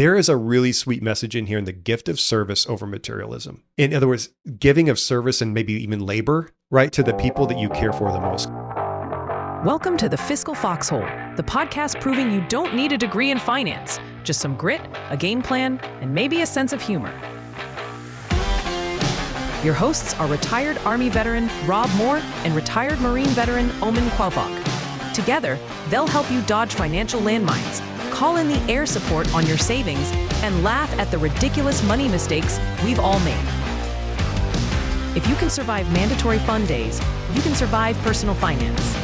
there is a really sweet message in here in the gift of service over materialism. In other words, giving of service and maybe even labor, right, to the people that you care for the most. Welcome to the Fiscal Foxhole, the podcast proving you don't need a degree in finance, just some grit, a game plan, and maybe a sense of humor. Your hosts are retired Army veteran Rob Moore and retired Marine veteran Omen Quelvog. Together, they'll help you dodge financial landmines, call in the air support on your savings, and laugh at the ridiculous money mistakes we've all made. If you can survive mandatory fund days, you can survive personal finance.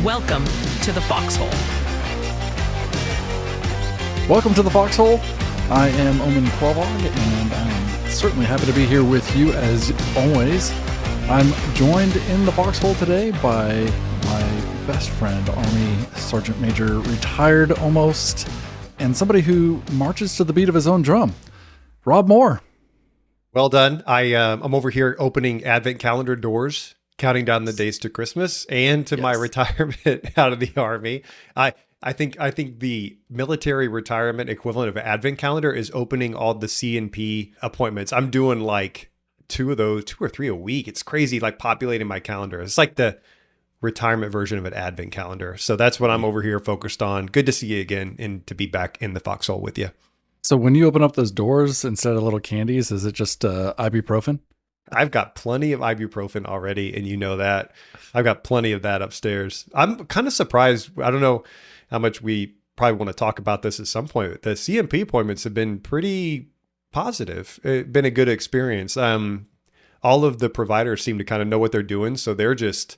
Welcome to the Foxhole. Welcome to the Foxhole. I am Omen Quelvog, and I'm certainly happy to be here with you as always. I'm joined in the Foxhole today by my best friend, Army Sergeant Major, retired almost, and somebody who marches to the beat of his own drum, Rob Moore. Well done. I'm over here opening advent calendar doors, counting down the days to Christmas and to my retirement out of the Army. I think the military retirement equivalent of an advent calendar is opening all the C&P appointments. I'm doing like two or three a week. It's crazy, like populating my calendar. It's like the retirement version of an advent calendar. So that's what I'm over here focused on. Good to see you again and to be back in the Foxhole with you. So when you open up those doors, instead of little candies, is it just ibuprofen? I've got plenty of ibuprofen already, and you know that. I've got plenty of that upstairs. I'm kind of surprised. I don't know how much we probably want to talk about this at some point. The CMP appointments have been pretty positive. It's been a good experience. All of the providers seem to kind of know what they're doing. So they're just,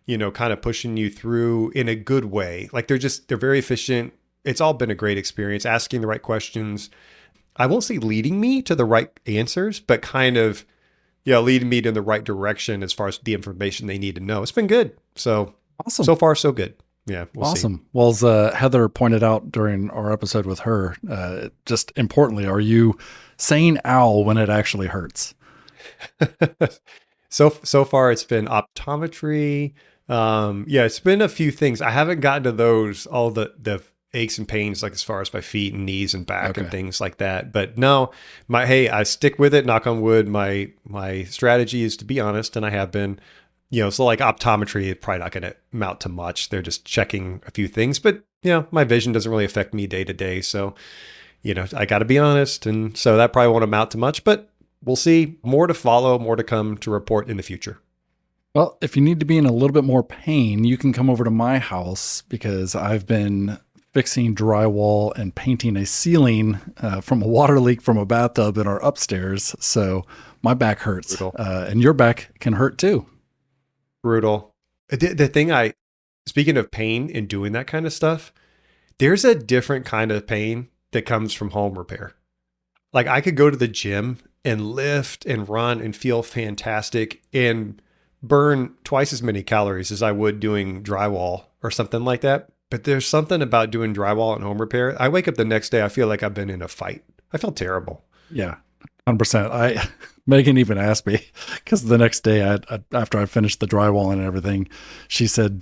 kind of pushing you through in a good way. Like they're very efficient. It's all been a great experience, asking the right questions. I won't say leading me to the right answers, but kind of, leading me in the right direction as far as the information they need to know. It's been good. So awesome. So far, so good. Yeah. Awesome. See. Well, as Heather pointed out during our episode with her, just importantly, are you saying ow when it actually hurts? So far it's been optometry. It's been a few things. I haven't gotten to those, all the aches and pains, like as far as my feet and knees and back and things like that. But no, I stick with it, knock on wood. My strategy is to be honest, and I have been. So like optometry is probably not going to amount to much. They're just checking a few things, but my vision doesn't really affect me day to day. So, I got to be honest. And so that probably won't amount to much, but we'll see. More to follow, more to come to report in the future. Well, if you need to be in a little bit more pain, you can come over to my house because I've been fixing drywall and painting a ceiling from a water leak from a bathtub in our upstairs. So my back hurts and your back can hurt too. Brutal. The thing speaking of pain and doing that kind of stuff, there's a different kind of pain that comes from home repair. Like I could go to the gym and lift and run and feel fantastic and burn twice as many calories as I would doing drywall or something like that. But there's something about doing drywall and home repair. I wake up the next day, I feel like I've been in a fight. I feel terrible. Yeah. 100%. Megan even asked me because the next day after I finished the drywall and everything, she said,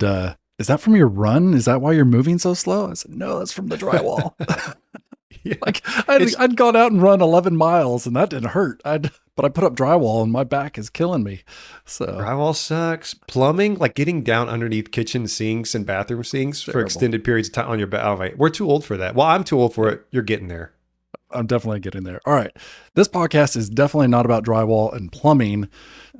is that from your run? Is that why you're moving so slow? I said, no, that's from the drywall. Yeah. Like I'd gone out and run 11 miles and that didn't hurt. But I put up drywall and my back is killing me. So drywall sucks. Plumbing, like getting down underneath kitchen sinks and bathroom sinks for extended periods of time on your back. Oh, we're too old for that. Well, I'm too old for it. You're getting there. I'm definitely getting there. All right. This podcast is definitely not about drywall and plumbing.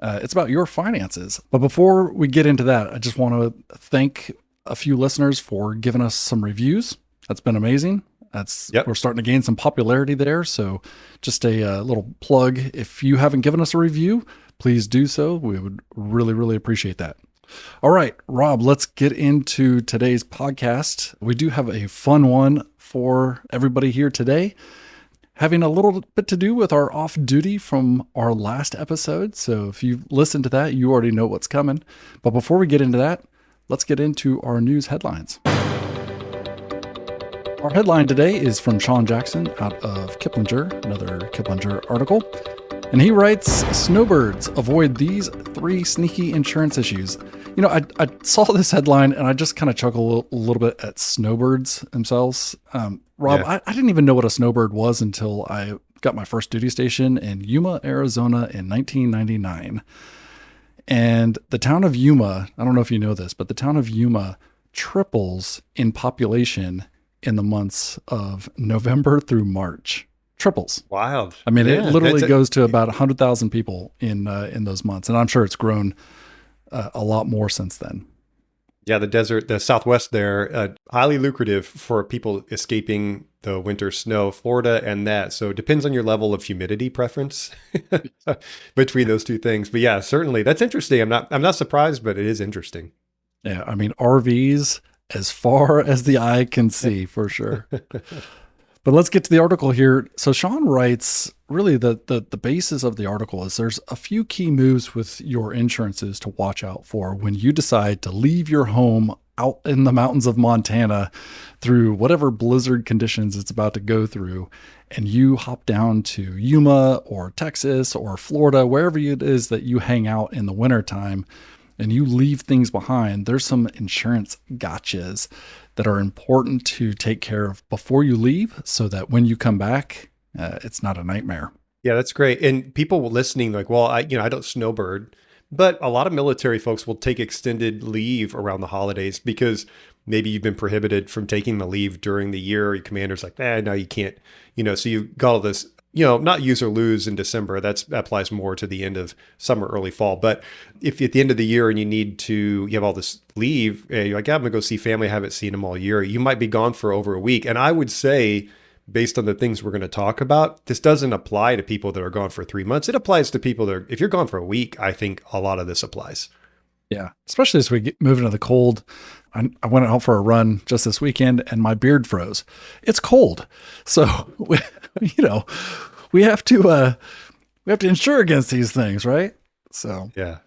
It's about your finances. But before we get into that, I just want to thank a few listeners for giving us some reviews. That's been amazing. We're starting to gain some popularity there. So just a little plug. If you haven't given us a review, please do so. We would really, really appreciate that. All right, Rob, let's get into today's podcast. We do have a fun one for everybody here today, having a little bit to do with our off duty from our last episode. So if you've listened to that, you already know what's coming. But before we get into that, let's get into our news headlines. Our headline today is from Sean Jackson out of Kiplinger, another Kiplinger article. And he writes, Snowbirds avoid these 3 sneaky insurance issues. I saw this headline and I just kind of chuckled a little bit at snowbirds themselves. Rob, Yeah. I didn't even know what a snowbird was until I got my first duty station in Yuma, Arizona in 1999. And the town of Yuma, I don't know if you know this, but the town of Yuma triples in population in the months of November through March. Triples. Wild. I mean, it Yeah, literally goes to about 100,000 people in those months. And I'm sure it's grown a lot more since then. Yeah, the desert, the Southwest there, highly lucrative for people escaping the winter snow, Florida and that. So it depends on your level of humidity preference between those two things. But yeah, certainly that's interesting. I'm not surprised, but it is interesting. Yeah, I mean, RVs as far as the eye can see, for sure. But let's get to the article here. So Sean writes, really the basis of the article is there's a few key moves with your insurances to watch out for when you decide to leave your home out in the mountains of Montana through whatever blizzard conditions it's about to go through, and you hop down to Yuma or Texas or Florida, wherever it is that you hang out in the wintertime, and you leave things behind. There's some insurance gotchas that are important to take care of before you leave so that when you come back, it's not a nightmare. Yeah, that's great. And people listening, like, well, I don't snowbird, but a lot of military folks will take extended leave around the holidays because maybe you've been prohibited from taking the leave during the year. Your commander's like, no, you can't, so you got all this, not use or lose in December. That applies more to the end of summer, early fall. But if at the end of the year and you have all this leave, you're like, I'm going to go see family. I haven't seen them all year. You might be gone for over a week. And I would say, based on the things we're going to talk about, this doesn't apply to people that are gone for 3 months. It applies to people that if you're gone for a week, I think a lot of this applies. Yeah, especially as we move into the cold. I went out for a run just this weekend and my beard froze. It's cold. So, we have to insure against these things, right? So, yeah.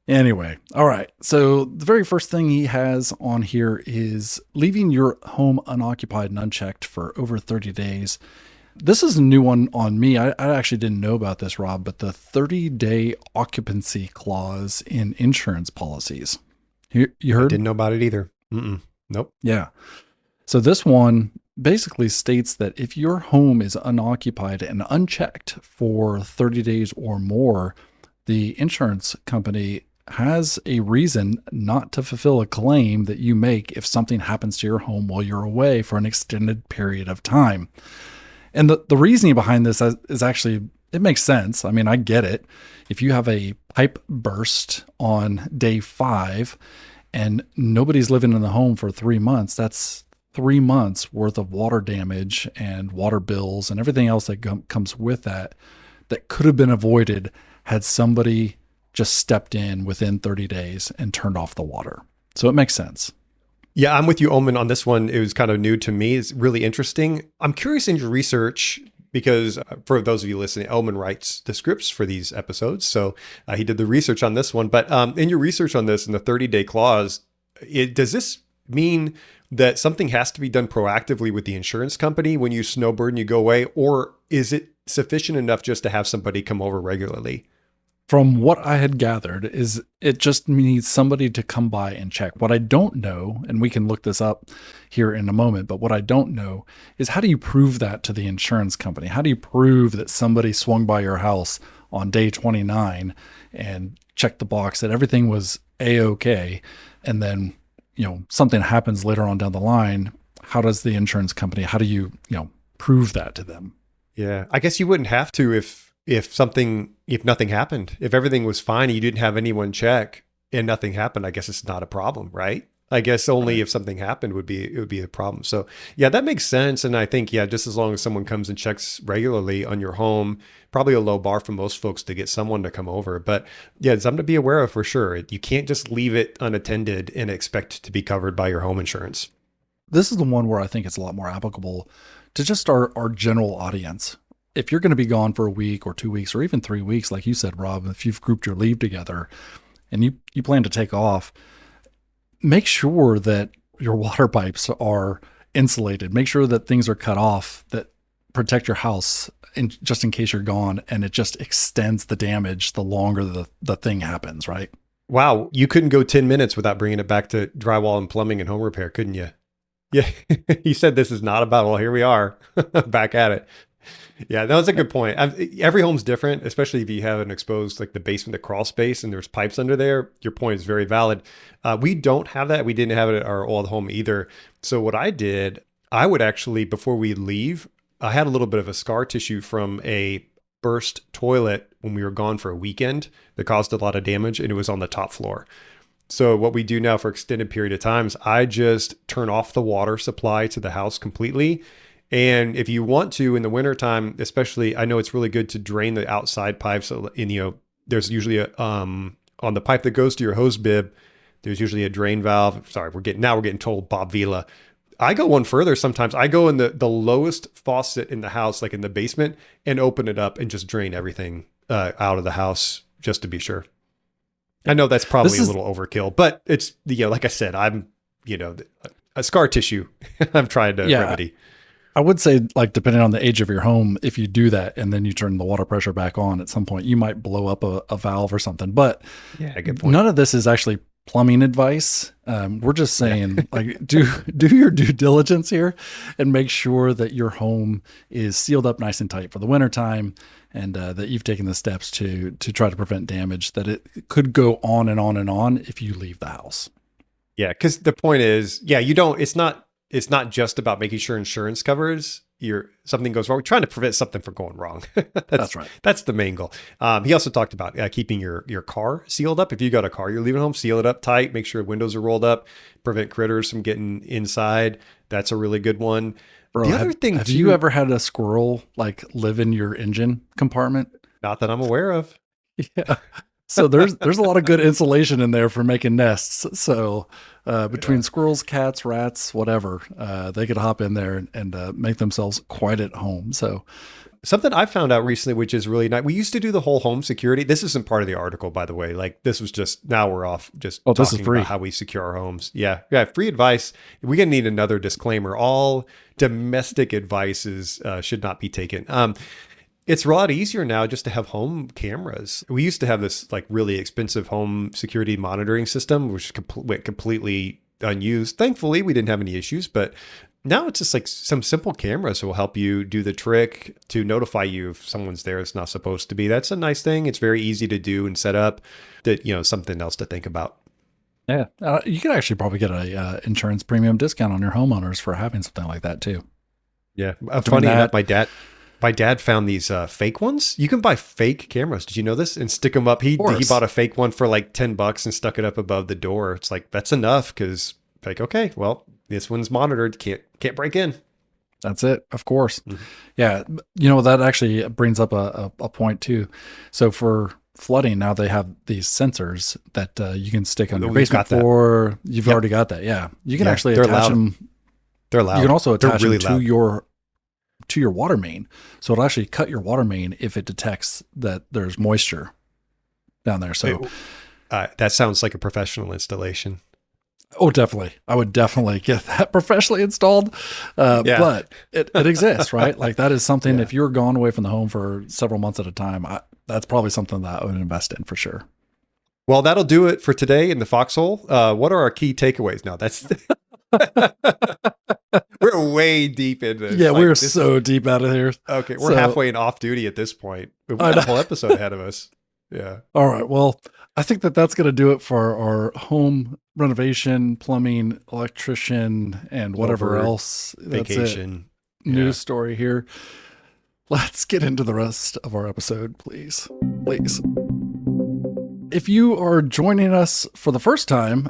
Anyway, all right. So the very first thing he has on here is leaving your home unoccupied and unchecked for over 30 days. This is a new one on me. I actually didn't know about this, Rob, but the 30-day occupancy clause in insurance policies. You heard? I didn't know about it either. Nope. Yeah. So this one basically states that if your home is unoccupied and unchecked for 30 days or more, the insurance company has a reason not to fulfill a claim that you make if something happens to your home while you're away for an extended period of time. And the reasoning behind this is actually, it makes sense. I mean, I get it. If you have a pipe burst on day 5 and nobody's living in the home for 3 months, that's 3 months worth of water damage and water bills and everything else that comes with that could have been avoided had somebody just stepped in within 30 days and turned off the water. So it makes sense. Yeah, I'm with you, Omen, on this one. It was kind of new to me. It's really interesting. I'm curious in your research because for those of you listening, Omen writes the scripts for these episodes. So he did the research on this one. But in your research on this, in the 30-day clause, does this mean that something has to be done proactively with the insurance company when you snowbird and you go away? Or is it sufficient enough just to have somebody come over regularly? From what I had gathered is it just needs somebody to come by and check. What I don't know, and we can look this up here in a moment, but what I don't know is how do you prove that to the insurance company? How do you prove that somebody swung by your house on day 29 and checked the box that everything was A-okay, and then, something happens later on down the line? How does the insurance company, how do you, prove that to them? Yeah, I guess you wouldn't have to if nothing happened. If everything was fine and you didn't have anyone check and nothing happened, I guess it's not a problem, right? I guess only if something happened it would be a problem. So yeah, that makes sense. And I think, just as long as someone comes and checks regularly on your home, probably a low bar for most folks to get someone to come over. But yeah, it's something to be aware of for sure. You can't just leave it unattended and expect to be covered by your home insurance. This is the one where I think it's a lot more applicable to just our general audience. If you're going to be gone for a week or 2 weeks or even 3 weeks, like you said, Rob, if you've grouped your leave together and you plan to take off, make sure that your water pipes are insulated. Make sure that things are cut off that protect your house just in case you're gone, and it just extends the damage the longer the thing happens, right? Wow, you couldn't go 10 minutes without bringing it back to drywall and plumbing and home repair, couldn't you? Yeah, you said this is not about, well, here we are, back at it. Yeah, that was a good point. Every home's different, especially if you have an exposed, like the basement, the crawl space, and there's pipes under there. Your point is very valid. We don't have that. We didn't have it at our old home either. So what I did, I would actually, before we leave, I had a little bit of a scar tissue from a burst toilet when we were gone for a weekend that caused a lot of damage, and it was on the top floor. So what we do now for extended period of times, I just turn off the water supply to the house completely. And if you want to, in the wintertime, especially, I know it's really good to drain the outside pipes. So, there's usually on the pipe that goes to your hose bib, there's usually a drain valve. Sorry, we're getting told Bob Vila. I go one further sometimes. I go in the lowest faucet in the house, like in the basement, and open it up and just drain everything out of the house just to be sure. I know that's probably a little overkill, but it's, like I said, I'm, a scar tissue I'm trying to remedy. I would say, like, depending on the age of your home, if you do that and then you turn the water pressure back on at some point, you might blow up a valve or something. But good point. None of this is actually plumbing advice. We're just saying, like, do your due diligence here and make sure that your home is sealed up nice and tight for the wintertime, and that you've taken the steps to try to prevent damage that it could go on and on and on if you leave the house. Yeah, because the point is, it's not just about making sure insurance covers something goes wrong. We're trying to prevent something from going wrong. That's right. That's the main goal. He also talked about keeping your car sealed up. If you got a car you're leaving home, seal it up tight. Make sure windows are rolled up. Prevent critters from getting inside. That's a really good one. Bro, the other thing, have you ever had a squirrel like live in your engine compartment? Not that I'm aware of. Yeah. So there's a lot of good insulation in there for making nests. So between squirrels, cats, rats, whatever, they could hop in there and make themselves quite at home. So something I found out recently, which is really nice. We used to do the whole home security. This isn't part of the article, by the way. Like, this was just, now we're off just talking this is free. about how we secure our homes. Yeah. Free advice. We're going to need another disclaimer. All domestic advices should not be taken. It's a lot easier now just to have home cameras. We used to have this like really expensive home security monitoring system, which went completely unused. Thankfully, we didn't have any issues, but now it's just like some simple cameras will help you do the trick to notify you if someone's there that's not supposed to be. That's a nice thing. It's very easy to do and set up. That, something else to think about. Yeah, you could actually probably get a insurance premium discount on your homeowners for having something like that too. Yeah, funny enough, my dad found these fake ones. You can buy fake cameras. Did you know this? And stick them up. He bought a fake one for like $10 and stuck it up above the door. It's like, that's enough, because like, okay, well, this one's monitored. Can't break in. That's it. Of course. Mm-hmm. Yeah. That actually brings up a point too. So for flooding, now they have these sensors that you can stick on your basement floor. You've already got that. Yeah. You can actually attach them. They're loud. You can also attach really them to your water main. So it'll actually cut your water main if it detects that there's moisture down there. So that sounds like a professional installation. Oh, definitely. I would definitely get that professionally installed. But it exists, right? Like, that is something, if you're gone away from the home for several months at a time, that's probably something that I would invest in for sure. Well, that'll do it for today in the Foxhole. What are our key takeaways? Now, that's we're way deep into this. Yeah, we're so deep out of here. Okay, we're halfway in off duty at this point. We've got a whole episode ahead of us. Yeah. All right. Well, I think that's going to do it for our home renovation, plumbing, electrician, and whatever else. Vacation. News story here. Let's get into the rest of our episode, please. Please. If you are joining us for the first time,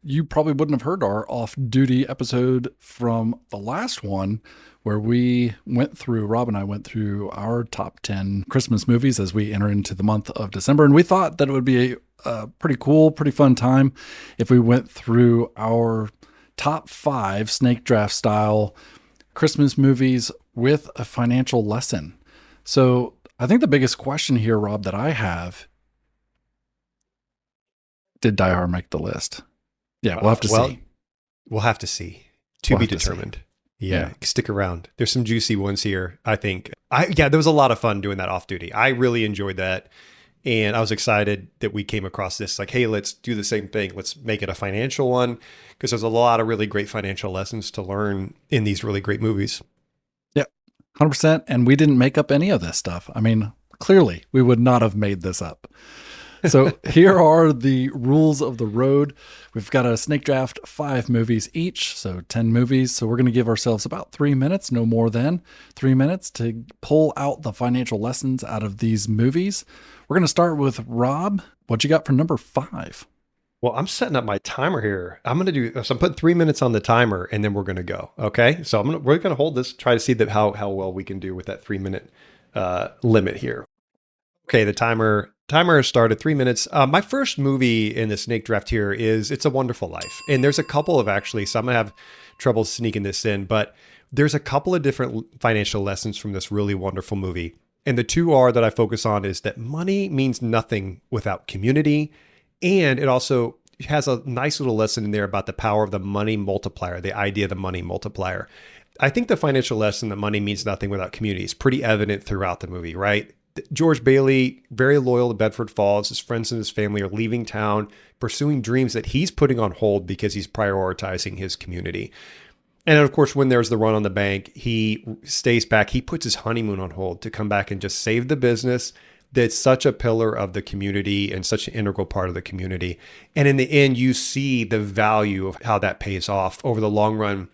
you probably wouldn't have heard our off-duty episode from the last one, where Rob and I went through our top 10 Christmas movies as we enter into the month of December. And we thought that it would be a pretty cool, pretty fun time if we went through our top 5 snake draft style Christmas movies with a financial lesson. So I think the biggest question here, Rob, that I have, did Die Hard make the list? Yeah, we'll have to see. We'll have to see. To be determined. Yeah, stick around. There's some juicy ones here, I think. There was a lot of fun doing that off duty. I really enjoyed that. And I was excited that we came across this, like, hey, let's do the same thing. Let's make it a financial one, because there's a lot of really great financial lessons to learn in these really great movies. Yeah, 100%. And we didn't make up any of this stuff. I mean, clearly we would not have made this up. So here are the rules of the road. We've got a snake draft, 5 movies each, so 10 movies. So we're going to give ourselves about 3 minutes, no more than 3 minutes, to pull out the financial lessons out of these movies. We're going to start with Rob. What you got for number 5? Well, I'm setting up my timer here. I'm putting 3 minutes on the timer, and then we're going to go. Okay. So we're going to hold this, try to see how well we can do with that 3-minute limit here. Okay. The timer started 3 minutes. My first movie in the snake draft here is It's a Wonderful Life. And there's a couple of actually, so I'm going to have trouble sneaking this in, but there's a couple of different financial lessons from this really wonderful movie. And the 2 are that I focus on is that money means nothing without community. And it also has a nice little lesson in there about the power of the money multiplier, the idea of the money multiplier. I think the financial lesson that money means nothing without community is pretty evident throughout the movie, right? George Bailey, very loyal to Bedford Falls. His friends and his family are leaving town, pursuing dreams that he's putting on hold because he's prioritizing his community. And of course, when there's the run on the bank, he stays back. He puts his honeymoon on hold to come back and just save the business that's such a pillar of the community and such an integral part of the community. And in the end, you see the value of how that pays off over the long run,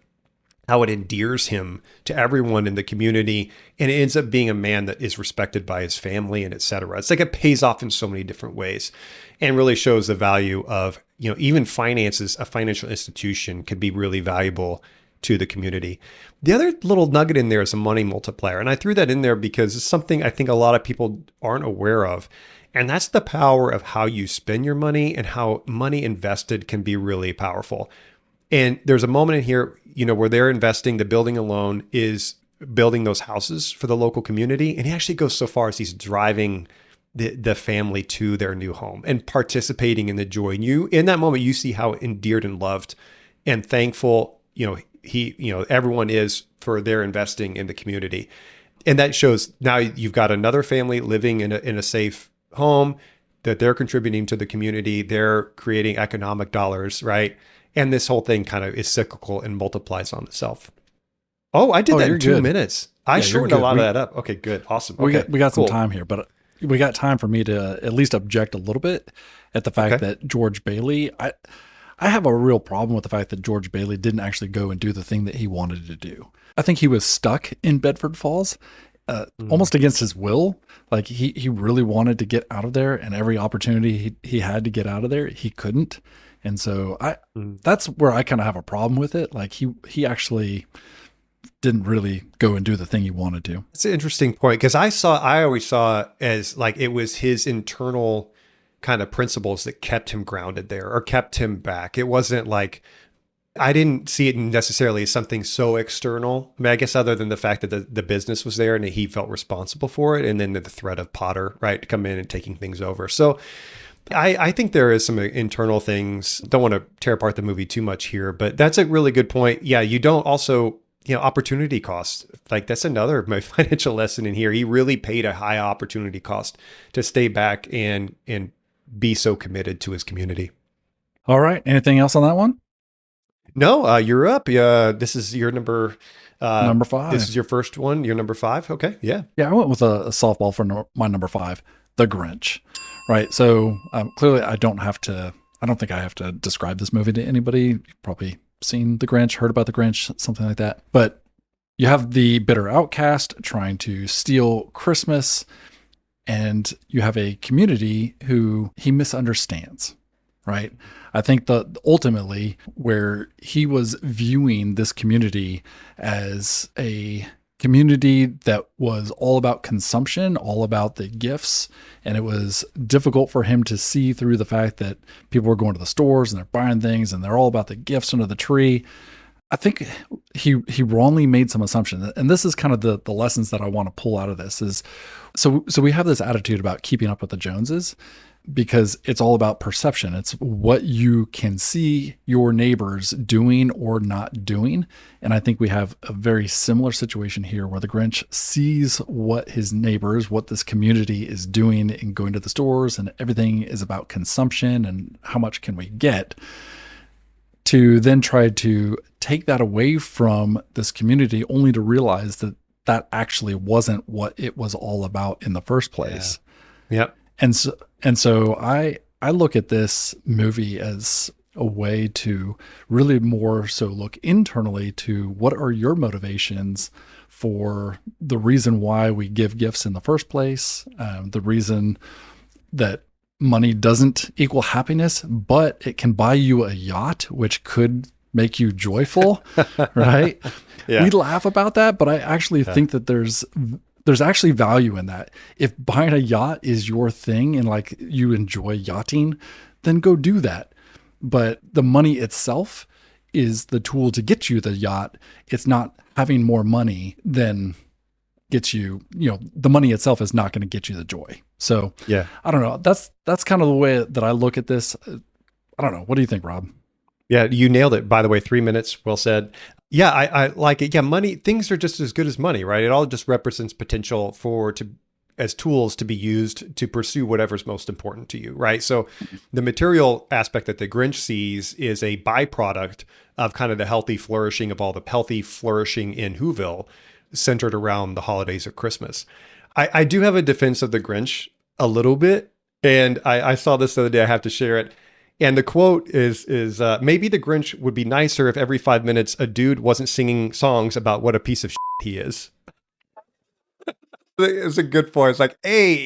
how it endears him to everyone in the community. And it ends up being a man that is respected by his family and et cetera. It's like it pays off in so many different ways and really shows the value of, even finances. A financial institution could be really valuable to the community. The other little nugget in there is a money multiplier. And I threw that in there because it's something I think a lot of people aren't aware of. And that's the power of how you spend your money and how money invested can be really powerful. And there's a moment in here, where they're investing, the building alone is building those houses for the local community. And he actually goes so far as he's driving the family to their new home and participating in the joy. And in that moment, you see how endeared and loved and thankful, everyone is for their investing in the community. And that shows now you've got another family living in a safe home, that they're contributing to the community. They're creating economic dollars, right? And this whole thing kind of is cyclical and multiplies on itself. Oh, I did that in 2 minutes. I shortened a lot of that up. Okay, good. Awesome. Okay, we got some time here, but we got time for me to at least object a little bit at the fact that George Bailey, I have a real problem with the fact that George Bailey didn't actually go and do the thing that he wanted to do. I think he was stuck in Bedford Falls, almost against his will. Like he really wanted to get out of there, and every opportunity he had to get out of there, he couldn't. And so that's where I kind of have a problem with it. Like he actually didn't really go and do the thing he wanted to. It's an interesting point, because I always saw as like it was his internal kind of principles that kept him grounded there or kept him back. It wasn't like, I didn't see it necessarily as something so external. I mean, I guess other than the fact that the business was there and he felt responsible for it. And then the threat of Potter, right, to come in and taking things over. So I think there is some internal things. Don't want to tear apart the movie too much here, but that's a really good point. Yeah, you don't also, opportunity cost. Like that's another my financial lesson in here. He really paid a high opportunity cost to stay back and be so committed to his community. All right. Anything else on that one? No, you're up. This is your number 5. This is your first one. You're number 5. Okay. Yeah. Yeah. I went with a softball for my number 5, The Grinch. Right. So clearly I don't think I have to describe this movie to anybody. You've probably seen The Grinch, heard about The Grinch, something like that. But you have the bitter outcast trying to steal Christmas, and you have a community who he misunderstands, right? I think that ultimately where he was viewing this community as a community that was all about consumption, all about the gifts. And it was difficult for him to see through the fact that people were going to the stores and they're buying things and they're all about the gifts under the tree. I think he wrongly made some assumptions. And this is kind of the lessons that I want to pull out of this is, so we have this attitude about keeping up with the Joneses. because it's all about perception. It's what you can see your neighbors doing or not doing. And I think we have a very similar situation here where the Grinch sees what his neighbors, what this community is doing and going to the stores, and everything is about consumption and how much can we get, to then try to take that away from this community only to realize that that actually wasn't what it was all about in the first place. Yeah. Yep. And so I look at this movie as a way to really more so look internally to what are your motivations for the reason why we give gifts in the first place, the reason that money doesn't equal happiness, but it can buy you a yacht, which could make you joyful, right? Yeah. We laugh about that, but I actually think that there's actually value in that. If buying a yacht is your thing and like you enjoy yachting, then go do that. But the money itself is the tool to get you the yacht. It's not having more money than gets you, the money itself is not going to get you the joy. So yeah, I don't know. That's kind of the way that I look at this. I don't know. What do you think, Rob? Yeah, you nailed it. By the way, 3 minutes, well said. Yeah, I like it. Yeah, money, things are just as good as money, right? It all just represents potential as tools to be used to pursue whatever's most important to you, right? So the material aspect that the Grinch sees is a byproduct of kind of the healthy flourishing of all the healthy flourishing in Whoville, centered around the holidays of Christmas. I do have a defense of the Grinch a little bit, and I saw this the other day. I have to share it. And the quote is maybe the Grinch would be nicer if every 5 minutes a dude wasn't singing songs about what a piece of shit he is. It's a good point. It's like, hey,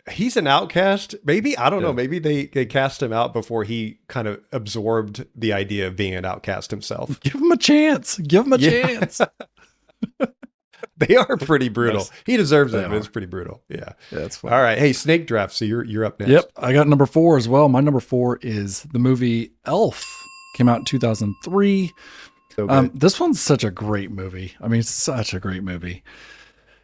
he's an outcast. Maybe, I don't know, maybe they cast him out before he kind of absorbed the idea of being an outcast himself. Give him a chance. Give him a chance. They are pretty brutal. Yes. He deserves it, but it's pretty brutal. Yeah. That's fine. All right. Hey, snake draft. So you're up next. Yep. I got number 4 as well. My number 4 is the movie Elf. Came out in 2003. So good. This one's such a great movie. I mean, it's such a great movie.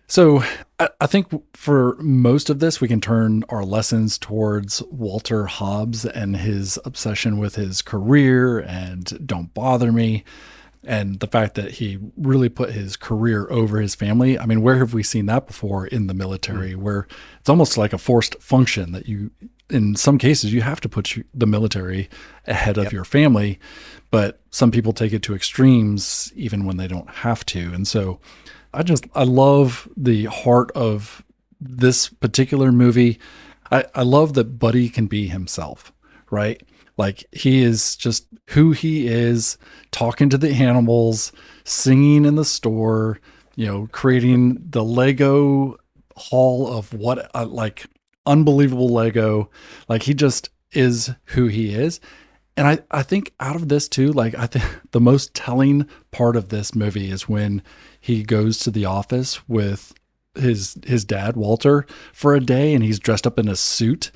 So I think for most of this, we can turn our lessons towards Walter Hobbs and his obsession with his career and Don't Bother Me. And the fact that he really put his career over his family. I mean, where have we seen that before in the military, where it's almost like a forced function that you, in some cases, you have to put the military ahead of your family, but some people take it to extremes even when they don't have to. And so I love the heart of this particular movie. I love that Buddy can be himself, right? Like he is just who he is, talking to the animals, singing in the store, creating the Lego haul of what like unbelievable Lego. Like he just is who he is. And I think out of this too, like I think the most telling part of this movie is when he goes to the office with his dad, Walter, for a day, and he's dressed up in a suit,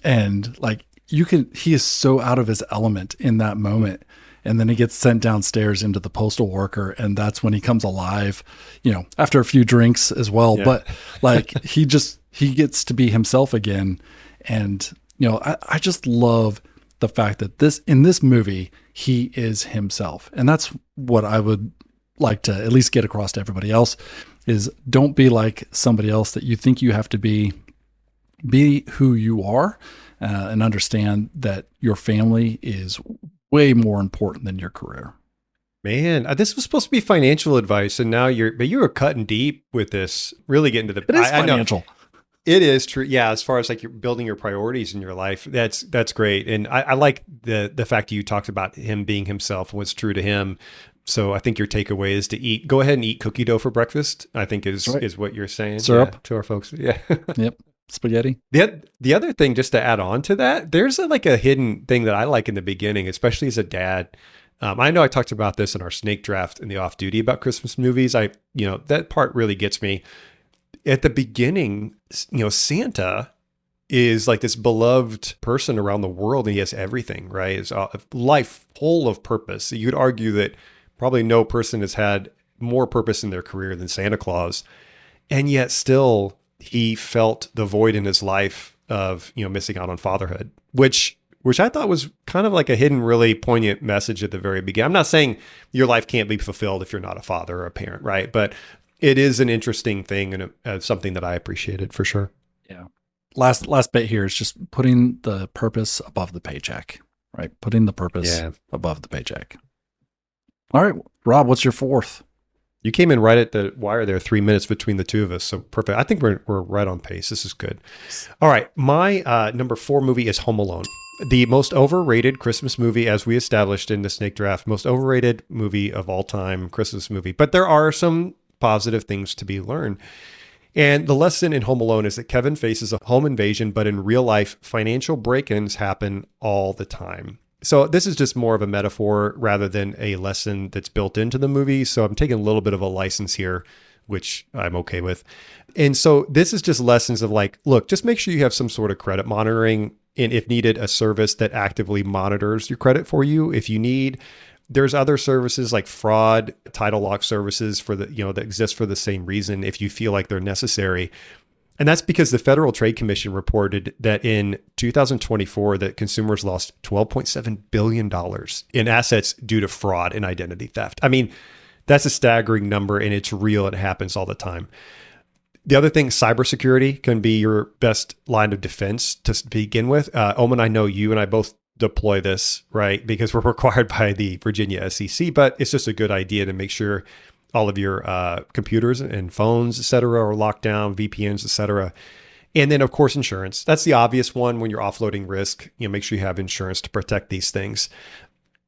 and like he is so out of his element in that moment. And then he gets sent downstairs into the postal worker. And that's when he comes alive, after a few drinks as well. Yeah. But like, he gets to be himself again. And, I just love the fact that in this movie, he is himself. And that's what I would like to at least get across to everybody else is don't be like somebody else that you think you have to be who you are. And understand that your family is way more important than your career. Man, this was supposed to be financial advice, and now you were cutting deep with this. Really getting to the. It is financial. It is true. Yeah, as far as like you're building your priorities in your life, that's great, and I like the fact that you talked about him being himself and what's true to him. So I think your takeaway is to go ahead and eat cookie dough for breakfast. I think is what you're saying. Syrup to our folks. Yeah. Yep. Spaghetti. The other thing, just to add on to that, there's a hidden thing that I like in the beginning, especially as a dad. I know I talked about this in our snake draft in the off duty about Christmas movies. That part really gets me. At the beginning, Santa is like this beloved person around the world, and he has everything, right? It's a life full of purpose. You'd argue that probably no person has had more purpose in their career than Santa Claus, and yet still he felt the void in his life of, missing out on fatherhood, which I thought was kind of like a hidden, really poignant message at the very beginning. I'm not saying your life can't be fulfilled if you're not a father or a parent, right? But it is an interesting thing and something that I appreciated for sure. Yeah. Last bit here is just putting the purpose above the paycheck, right? Putting the purpose above the paycheck. All right, Rob, what's your fourth? You came in right at the wire there, 3 minutes between the two of us. So perfect. I think we're right on pace. This is good. All right. My number 4 movie is Home Alone. The most overrated Christmas movie, as we established in the Snake Draft, most overrated movie of all time, Christmas movie. But there are some positive things to be learned. And the lesson in Home Alone is that Kevin faces a home invasion, but in real life, financial break-ins happen all the time. So this is just more of a metaphor rather than a lesson that's built into the movie. So I'm taking a little bit of a license here, which I'm okay with. And so this is just lessons of like, look, just make sure you have some sort of credit monitoring, and if needed, a service that actively monitors your credit for you. If you need, there's other services like fraud, title lock services for the, that exist for the same reason if you feel like they're necessary. And that's because the Federal Trade Commission reported that in 2024, that consumers lost $12.7 billion in assets due to fraud and identity theft. I mean, that's a staggering number, and it's real. It happens all the time. The other thing, cybersecurity can be your best line of defense to begin with. Omen, I know you and I both deploy this, right? Because we're required by the Virginia SEC, but it's just a good idea to make sure all of your computers and phones, et cetera, are locked down, VPNs, et cetera. And then, of course, insurance. That's the obvious one when you're offloading risk. Make sure you have insurance to protect these things.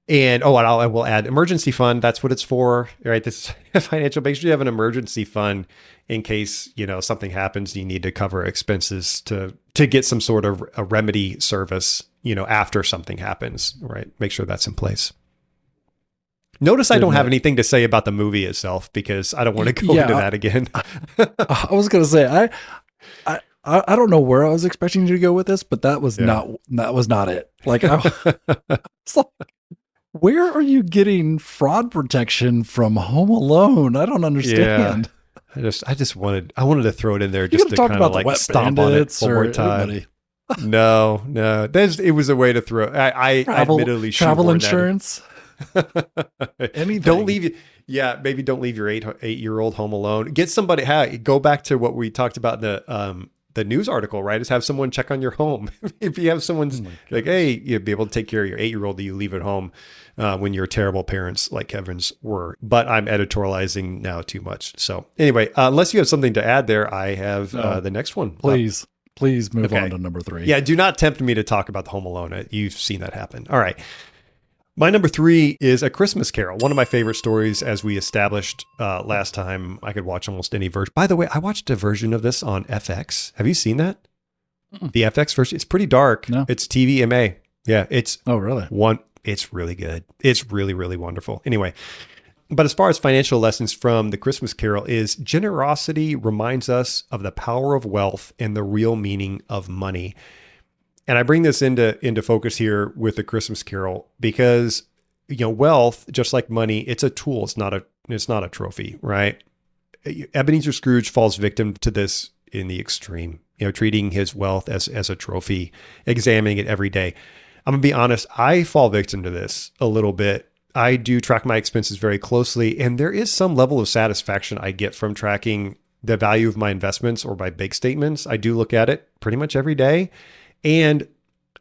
And I will add emergency fund. That's what it's for, right? This financial. Make sure you have an emergency fund in case something happens. You need to cover expenses to get some sort of a remedy service. After something happens, right? Make sure that's in place. Notice I don't have anything to say about the movie itself because I don't want to go into that again. I was going to say I don't know where I was expecting you to go with this, but that was not it. Like, it's like, where are you getting fraud protection from Home Alone? I don't understand. Yeah. I wanted to throw it in there just to kind of like stomp on it one more time. Anybody. No. It was a way to throw. I admittedly travel insurance. Anything. Maybe don't leave your 8-year-old home alone. Get somebody. Go back to what we talked about in the news article, right? Is have someone check on your home. If you have someone's like, hey, you'll be able to take care of your 8-year-old that you leave at home when you're terrible parents like Kevin's were. But I'm editorializing now too much. So anyway, unless you have something to add there, I have the next one. Please move on to number 3. Yeah, do not tempt me to talk about the Home Alone. You've seen that happen. All right. My number 3 is A Christmas Carol, one of my favorite stories, as we established last time. I could watch almost any version. By the way, I watched a version of this on FX. Have you seen that? The FX version? It's pretty dark. No. It's TVMA. Yeah, it's... Oh, really? It's really good. It's really, really wonderful. Anyway, but as far as financial lessons from The Christmas Carol is generosity reminds us of the power of wealth and the real meaning of money. And I bring this into focus here with The Christmas Carol because, wealth, just like money, it's a tool. It's not a trophy, right? Ebenezer Scrooge falls victim to this in the extreme, treating his wealth as a trophy, examining it every day. I'm gonna be honest. I fall victim to this a little bit. I do track my expenses very closely, and there is some level of satisfaction I get from tracking the value of my investments or my bank statements. I do look at it pretty much every day. And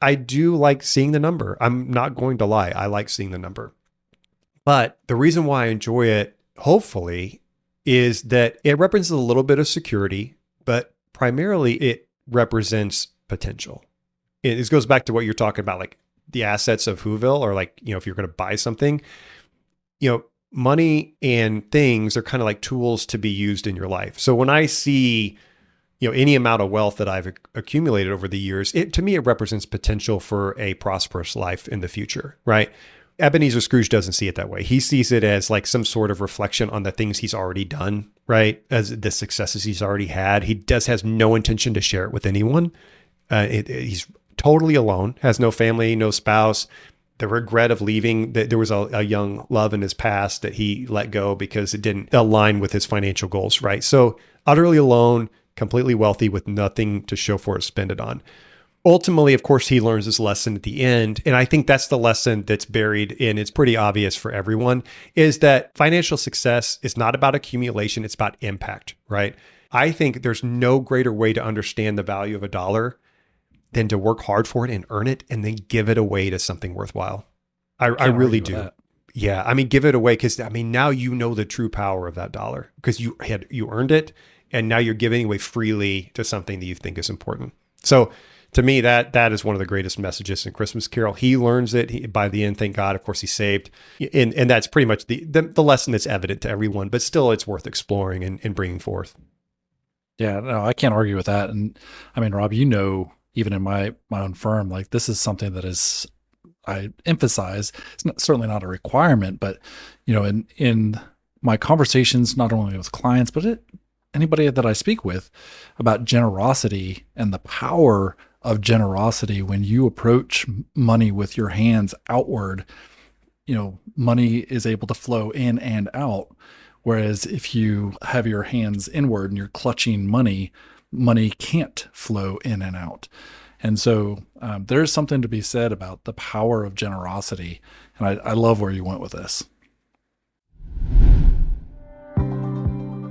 I do like seeing the number. I'm not going to lie. I like seeing the number. But the reason why I enjoy it, hopefully, is that it represents a little bit of security, but primarily it represents potential. It goes back to what you're talking about, like the assets of Whoville, or like, if you're going to buy something, money and things are kind of like tools to be used in your life. So when I see any amount of wealth that I've accumulated over the years, to me, it represents potential for a prosperous life in the future, right? Ebenezer Scrooge doesn't see it that way. He sees it as like some sort of reflection on the things he's already done, right? As the successes he's already had. He has no intention to share it with anyone. He's totally alone, has no family, no spouse. The regret of leaving, that there was a young love in his past that he let go because it didn't align with his financial goals, right? So utterly alone, completely wealthy with nothing to show for it, spend it on. ultimately, of course, he learns this lesson at the end. And I think that's the lesson that's buried in, it's pretty obvious for everyone, is that financial success is not about accumulation, it's about impact, right? I think there's no greater way to understand the value of a dollar than to work hard for it and earn it and then give it away to something worthwhile. I really do. That. Yeah. I mean, give it away because now you know the true power of that dollar because you earned it and now you're giving away freely to something that you think is important. So to me, that is one of the greatest messages in Christmas Carol. He learns it by the end. Thank God, of course, he's saved. And that's pretty much the lesson that's evident to everyone, but still it's worth exploring and bringing forth. Yeah, no, I can't argue with that. And I mean, Rob, even in my own firm, like this is something that I emphasize. It's certainly not a requirement, but in my conversations, not only with clients, but anybody that I speak with about generosity and the power of generosity when you approach money with your hands outward, money is able to flow in and out. Whereas if you have your hands inward and you're clutching money can't flow in and out. And so there's something to be said about the power of generosity. And I love where you went with this.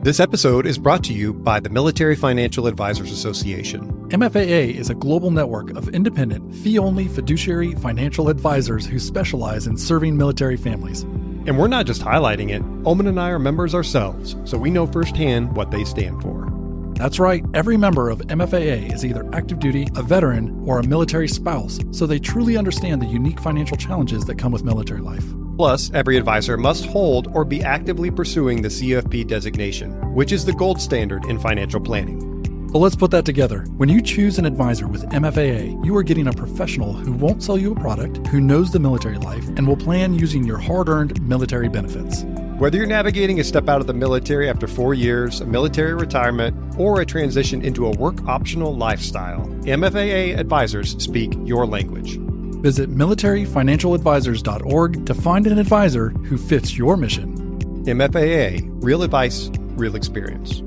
This episode is brought to you by the Military Financial Advisors Association. MFAA is a global network of independent, fee-only fiduciary financial advisors who specialize in serving military families. And we're not just highlighting it. Omen and I are members ourselves, so we know firsthand what they stand for. That's right. Every member of MFAA is either active duty, a veteran, or a military spouse, so they truly understand the unique financial challenges that come with military life. Plus, every advisor must hold or be actively pursuing the CFP designation, which is the gold standard in financial planning. But let's put that together. When you choose an advisor with MFAA, you are getting a professional who won't sell you a product, who knows the military life, and will plan using your hard-earned military benefits. Whether you're navigating a step out of the military after 4 years, a military retirement, or a transition into a work-optional lifestyle, MFAA advisors speak your language. Visit militaryfinancialadvisors.org to find an advisor who fits your mission. MFAA, real advice, real experience.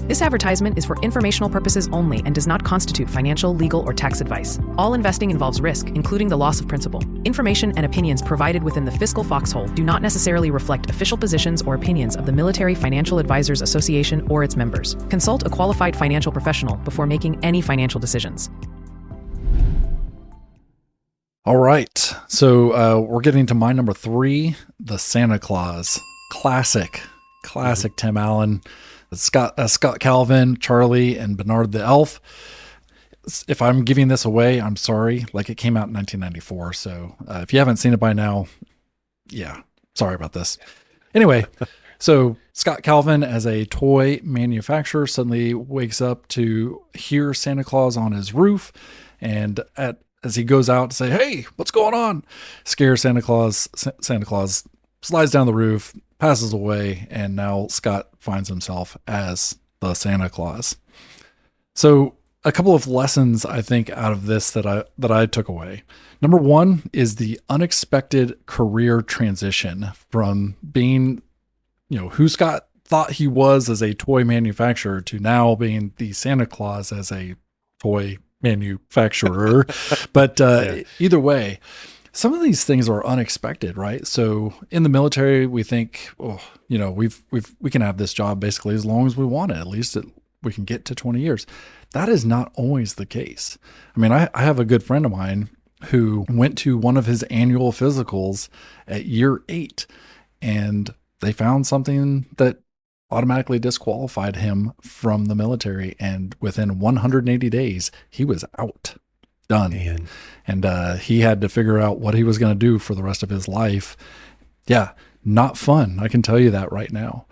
This advertisement is for informational purposes only and does not constitute financial, legal, or tax advice. All investing involves risk, including the loss of principal. Information and opinions provided within the Fiscal Foxhole do not necessarily reflect official positions or opinions of the Military Financial Advisors Association or its members. Consult a qualified financial professional before making any financial decisions. All right. So we're getting to my number 3, the Santa Claus. Classic Tim Allen. Scott Calvin, Charlie, and Bernard the Elf. If I'm giving this away, I'm sorry. Like, it came out in 1994. So if you haven't seen it by now, yeah, sorry about this. Anyway, so Scott Calvin, as a toy manufacturer, suddenly wakes up to hear Santa Claus on his roof. And as he goes out to say, "Hey, what's going on?" scares Santa Claus. Santa Claus slides down the roof, passes away, and now Scott finds himself as the Santa Claus. So a couple of lessons I think out of this that I took away. Number 1 is the unexpected career transition from being, who Scott thought he was as a toy manufacturer to now being the Santa Claus as a toy manufacturer. But either way, some of these things are unexpected, right? So in the military, we think, we can have this job basically as long as we want it. At least we can get to 20 years. That is not always the case. I mean, I have a good friend of mine who went to one of his annual physicals at year 8, and they found something that automatically disqualified him from the military. And within 180 days, he was out. Done. Man. And he had to figure out what he was going to do for the rest of his life. Yeah, not fun. I can tell you that right now.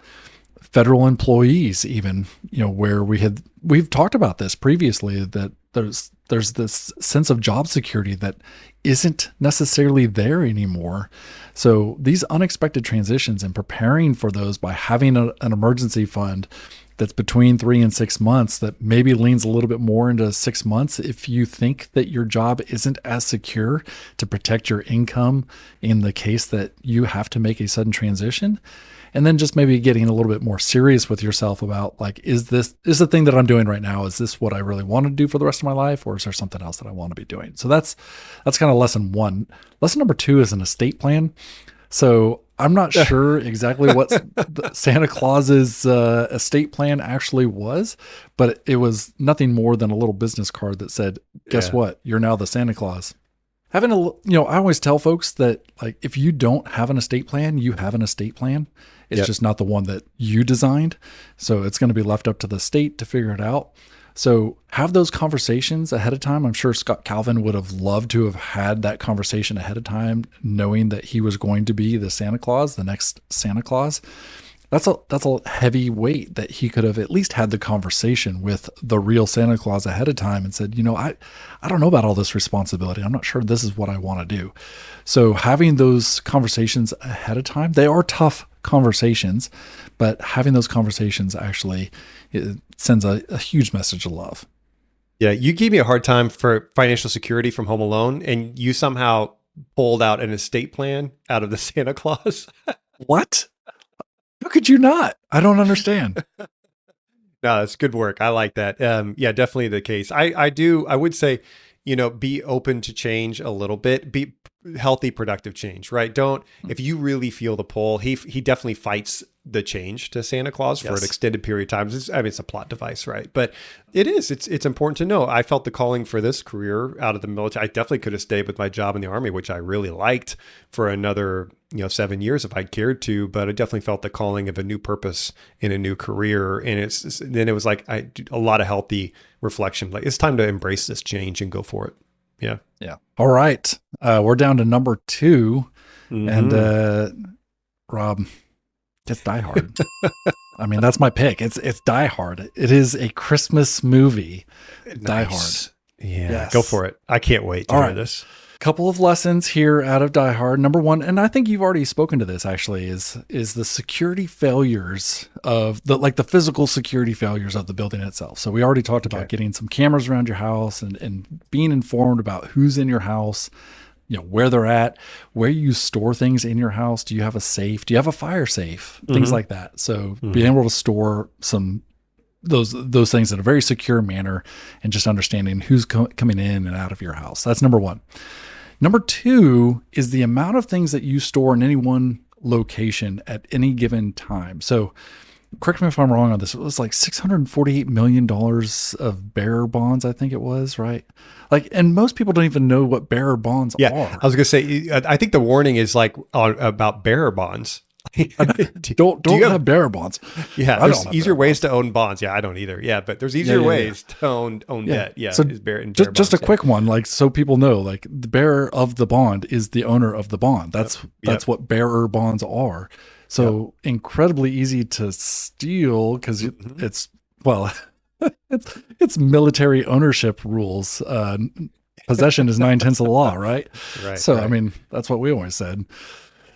Federal employees, even, where we've talked about this previously, that there's this sense of job security that isn't necessarily there anymore. So these unexpected transitions and preparing for those by having an emergency fund that's between 3 and 6 months that maybe leans a little bit more into 6 months if you think that your job isn't as secure to protect your income in the case that you have to make a sudden transition. And then just maybe getting a little bit more serious with yourself about like, is the thing that I'm doing right now, is this what I really want to do for the rest of my life? Or is there something else that I want to be doing? So that's kind of lesson 1. Lesson number 2 is an estate plan. So I'm not sure exactly what Santa Claus's estate plan actually was, but it was nothing more than a little business card that said, guess what? You're now the Santa Claus. I always tell folks that like, if you don't have an estate plan, you have an estate plan. It's just not the one that you designed. So it's going to be left up to the state to figure it out. So have those conversations ahead of time. I'm sure Scott Calvin would have loved to have had that conversation ahead of time, knowing that he was going to be the Santa Claus, the next Santa Claus. That's a heavy weight that he could have at least had the conversation with the real Santa Claus ahead of time and said, I don't know about all this responsibility. I'm not sure this is what I want to do. So having those conversations ahead of time, they are tough conversations, but having those conversations actually sends a huge message of love. Yeah, you gave me a hard time for financial security from Home Alone, and you somehow pulled out an estate plan out of the Santa Claus. What? How could you not? I don't understand. No, that's good work. I like that. Yeah, definitely the case. I would say, be open to change a little bit, be healthy, productive change, right? If you really feel the pull, he definitely fights the change to Santa Claus for an extended period of time. It's a plot device, right? But it's important to know. I felt the calling for this career out of the military. I definitely could have stayed with my job in the Army, which I really liked, for another 7 years if I cared to, but I definitely felt the calling of a new purpose in a new career. And then it was like a lot of healthy reflection. Like, it's time to embrace this change and go for it. Yeah. Yeah. All right. We're down to number 2. Mm-hmm. And Rob, it's Die Hard. I mean, that's my pick. It's Die Hard. It is a Christmas movie. Nice. Die Hard. Yeah. Yes. Go for it. I can't wait to hear this. Couple of lessons here out of Die Hard. Number 1, and I think you've already spoken to this actually, is the security failures of the physical security failures of the building itself. So we already talked about getting some cameras around your house and being informed about who's in your house, where they're at, where you store things in your house. Do you have a safe? Do you have a fire safe? Things like that. So being able to store some those things in a very secure manner and just understanding who's coming in and out of your house. That's number 1. Number 2 is the amount of things that you store in any one location at any given time. So correct me if I'm wrong on this. It was like $648 million of bearer bonds, I think it was, right? And most people don't even know what bearer bonds are. I was going to say, I think the warning is about bearer bonds. don't have bearer bonds. Yeah, there's easier ways to own bonds. Yeah, I don't either. Yeah, but there's easier ways to own debt. Yeah, so just a quick one, so people know, the bearer of the bond is the owner of the bond. That's what bearer bonds are. So incredibly easy to steal because it's military ownership rules. Possession is 9/10 of the law, right? Right. So I mean, that's what we always said.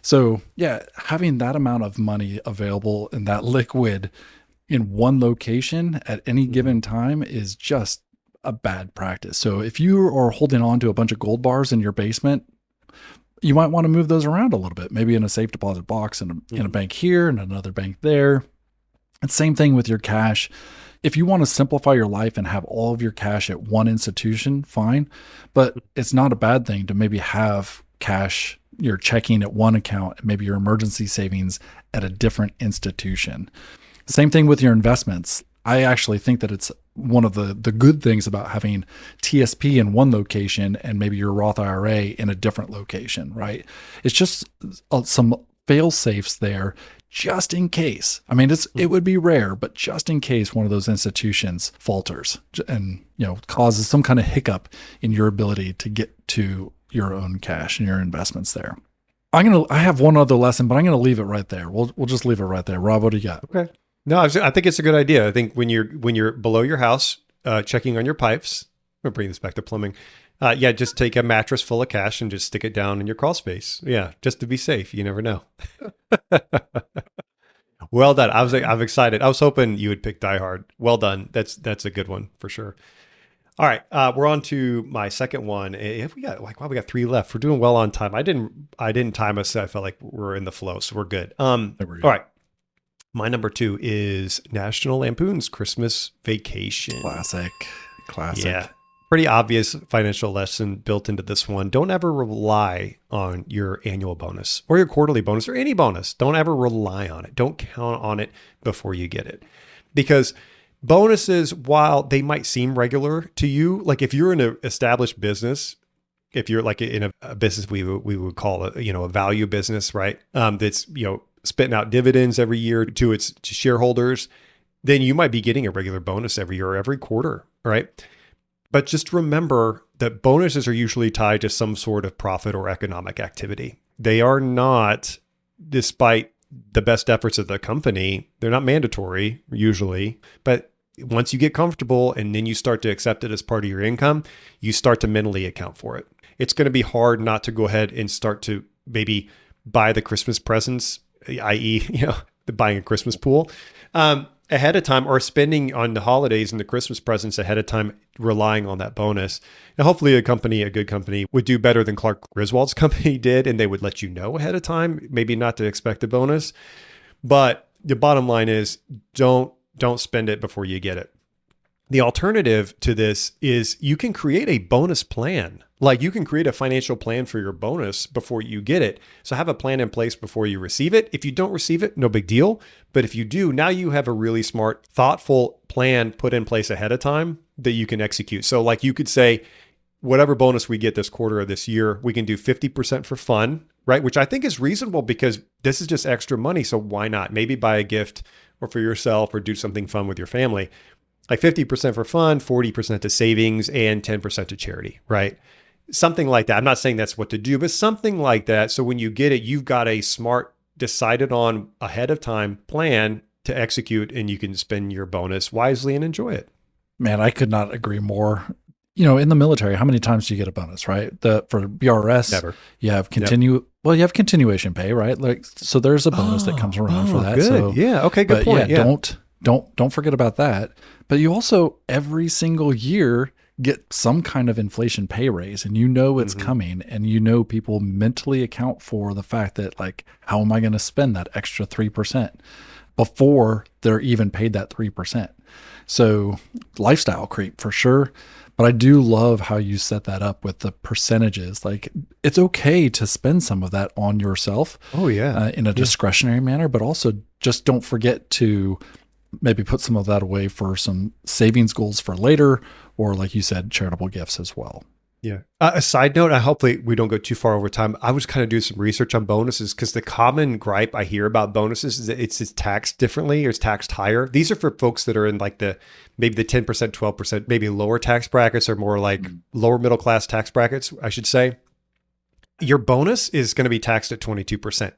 So having that amount of money available and that liquid in one location at any given time is just a bad practice. So if you are holding on to a bunch of gold bars in your basement, you might want to move those around a little bit, maybe in a safe deposit box in a bank here and another bank there. And same thing with your cash. If you want to simplify your life and have all of your cash at one institution, fine. But it's not a bad thing to maybe have cash, your checking at one account, and maybe your emergency savings at a different institution. Same thing with your investments. I actually think that it's one of the good things about having TSP in one location and maybe your Roth IRA in a different location, right? It's just some fail safes there just in case. I mean, it would be rare, but just in case one of those institutions falters and causes some kind of hiccup in your ability to get to your own cash and your investments there. I have one other lesson, but I'm going to leave it right there. We'll just leave it right there. Rob, what do you got? Okay. No, I think it's a good idea. I think when you're below your house, checking on your pipes, we're bringing this back to plumbing. Just take a mattress full of cash and just stick it down in your crawl space. Yeah, just to be safe. You never know. Well done. I'm excited. I was hoping you would pick Die Hard. Well done. That's a good one for sure. All right, we're on to my second one. If we got we got 3 left. We're doing well on time. I didn't time us. So I felt like we're in the flow, so we're good. All right. My number 2 is National Lampoon's Christmas Vacation. Classic. Yeah. Pretty obvious financial lesson built into this one. Don't ever rely on your annual bonus or your quarterly bonus or any bonus. Don't ever rely on it. Don't count on it before you get it. Because bonuses, while they might seem regular to you, like if you're in an established business, if you're like in a business we would call a value business, right? That's spitting out dividends every year to its shareholders, then you might be getting a regular bonus every year or every quarter, right? But just remember that bonuses are usually tied to some sort of profit or economic activity. They are not, despite the best efforts of the company, they're not mandatory usually. But once you get comfortable and then you start to accept it as part of your income, you start to mentally account for it. It's going to be hard not to go ahead and start to maybe buy the Christmas presents, i.e., buying a Christmas pool. Ahead of time, or spending on the holidays and the Christmas presents ahead of time, relying on that bonus. And hopefully a good company would do better than Clark Griswold's company did, and they would let you know ahead of time, maybe not to expect a bonus. But the bottom line is don't spend it before you get it. The alternative to this is you can create a bonus plan. Like you can create a financial plan for your bonus before you get it. So have a plan in place before you receive it. If you don't receive it, no big deal. But if you do, now you have a really smart, thoughtful plan put in place ahead of time that you can execute. So like you could say, whatever bonus we get this quarter or this year, we can do 50% for fun, right? Which I think is reasonable because this is just extra money. So why not? Maybe buy a gift or for yourself or do something fun with your family. Like 50% for fun, 40% to savings, and 10% to charity, right? Something like that. I'm not saying that's what to do, but something like that. So when you get it, you've got a smart, decided on ahead of time plan to execute, and you can spend your bonus wisely and enjoy it. Man, I could not agree more. In the military, how many times do you get a bonus, right? For BRS, never. You have you have continuation pay, right? Like, so there's a bonus that comes around for that. Good. So, yeah. Okay. Good point. Yeah. Don't forget about that. But you also every single year get some kind of inflation pay raise, and it's coming, and people mentally account for the fact that, like, how am I going to spend that extra 3% before they're even paid that 3%? So lifestyle creep for sure. But I do love how you set that up with the percentages. Like, it's okay to spend some of that on yourself. Oh yeah. In a discretionary manner, but also just don't forget to maybe put some of that away for some savings goals for later, or like you said, charitable gifts as well. Yeah. A side note, hopefully we don't go too far over time. I was kind of doing some research on bonuses because the common gripe I hear about bonuses is that it's taxed differently or it's taxed higher. These are for folks that are in like maybe the 10%, 12%, maybe lower tax brackets, or more like lower middle class tax brackets, I should say. Your bonus is going to be taxed at 22%.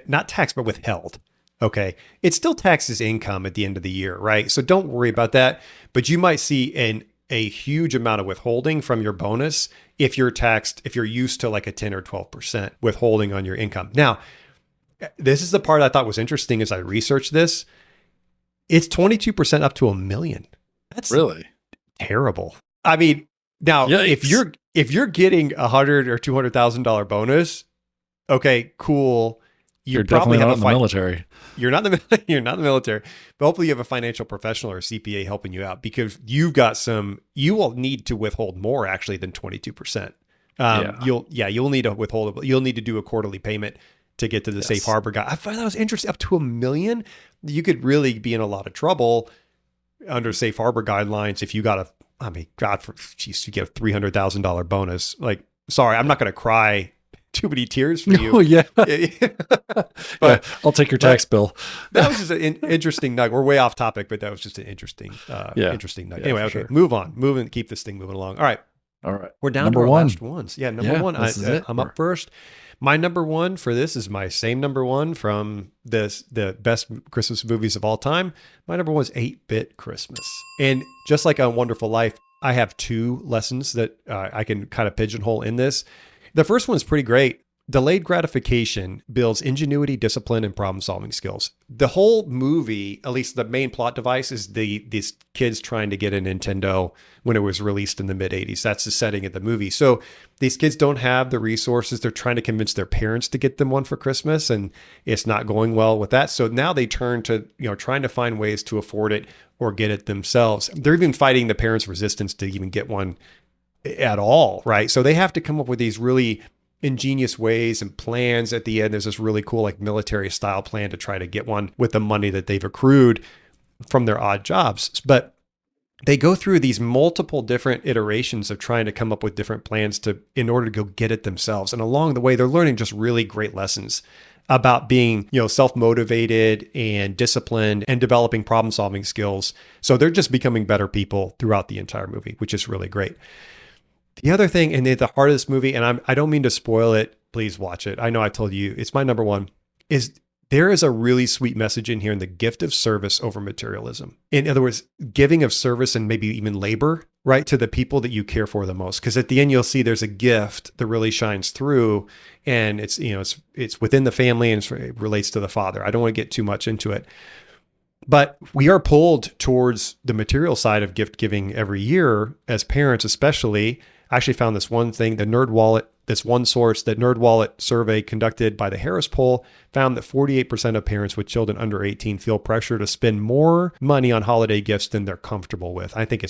Not taxed, but withheld. Okay. It still taxes income at the end of the year, right? So don't worry about that. But you might see a huge amount of withholding from your bonus if you're used to like a 10 or 12% withholding on your income. Now, this is the part I thought was interesting as I researched this. It's 22% up to $1 million. That's really terrible. I mean, now Yikes. if you're getting $100,000 or $200,000 bonus, okay, cool. You're definitely not in the military. You're not in the military, but hopefully you have a financial professional or a CPA helping you out, because you will need to withhold more actually than 22%. You'll need to withhold, you'll need to do a quarterly payment to get to the safe harbor guy. I find that was interesting. Up to $1 million, you could really be in a lot of trouble under safe harbor guidelines if you got you get a $300,000 bonus. Like, sorry, I'm not going to cry too many tears for you. Oh, yeah. But I'll take your tax bill. That was just an interesting nugget. We're way off topic, but that was just an interesting nugget. Anyway, okay, move on. Keep this thing moving along. All right. We're down to our last ones. Yeah, number one. I'm up first. My number one for this is my same number one from the best Christmas movies of all time. My number one is 8-Bit Christmas. And just like A Wonderful Life, I have 2 lessons that I can kind of pigeonhole in this. The first one's pretty great. delayed gratification builds ingenuity, discipline, and problem-solving skills. The whole movie, at least the main plot device, is these kids trying to get a Nintendo when it was released in the mid-'80s. That's the setting of the movie. So these kids don't have the resources. They're trying to convince their parents to get them one for Christmas, and it's not going well with that. So now they turn to, trying to find ways to afford it or get it themselves. They're even fighting the parents' resistance to even get one at all, right? So they have to come up with these really ingenious ways and plans. At the end, there's this really cool military style plan to try to get one with the money that they've accrued from their odd jobs. But they go through these multiple different iterations of trying to come up with different plans in order to go get it themselves. And along the way, they're learning just really great lessons about being, self-motivated and disciplined and developing problem-solving skills. So they're just becoming better people throughout the entire movie, which is really great. The other thing, and at the heart of this movie, and I don't mean to spoil it, please watch it. I know I told you it's my number one, is there is a really sweet message in here in the gift of service over materialism. In other words, giving of service and maybe even labor, right, to the people that you care for the most. Because at the end, you'll see there's a gift that really shines through, and it's within the family and it relates to the father. I don't want to get too much into it. But we are pulled towards the material side of gift giving every year as parents, especially. I actually found this one thing, the NerdWallet, this one source, that NerdWallet survey conducted by the Harris Poll found that 48% of parents with children under 18 feel pressure to spend more money on holiday gifts than they're comfortable with. I think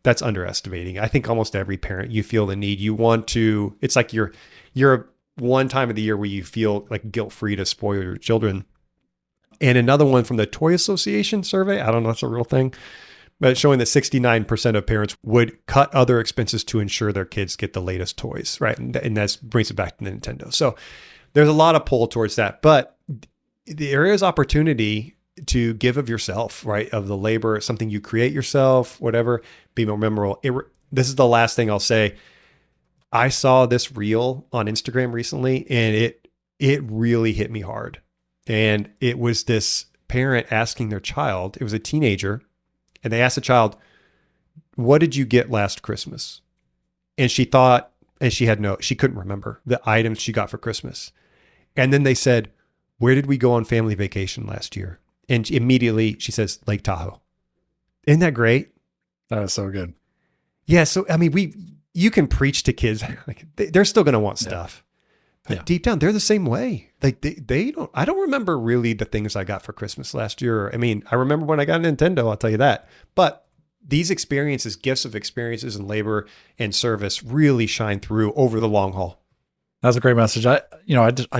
that's underestimating. I think almost every parent, you feel the need. You want to, it's like you're one time of the year where you feel like guilt-free to spoil your children. And another one from the Toy Association survey, I don't know if that's a real thing, but it's showing that 69% of parents would cut other expenses to ensure their kids get the latest toys, right? And that brings it back to Nintendo. So there's a lot of pull towards that, but there is opportunity to give of yourself, right? Of the labor, something you create yourself, whatever, be more memorable. This is the last thing I'll say. I saw this reel on Instagram recently, and it really hit me hard. And it was this parent asking their child, it was a teenager, and they asked the child, "What did you get last Christmas?" And she thought, and she couldn't remember the items she got for Christmas. And then they said, "Where did we go on family vacation last year?" And immediately she says, "Lake Tahoe." Isn't that great? That is so good. Yeah. So, I mean, you can preach to kids, they're still going to want stuff. But deep down, they're the same way. Like I don't remember really the things I got for Christmas last year. I mean, I remember when I got a Nintendo, I'll tell you that. But these experiences, gifts of experiences and labor and service really shine through over the long haul. That's a great message. I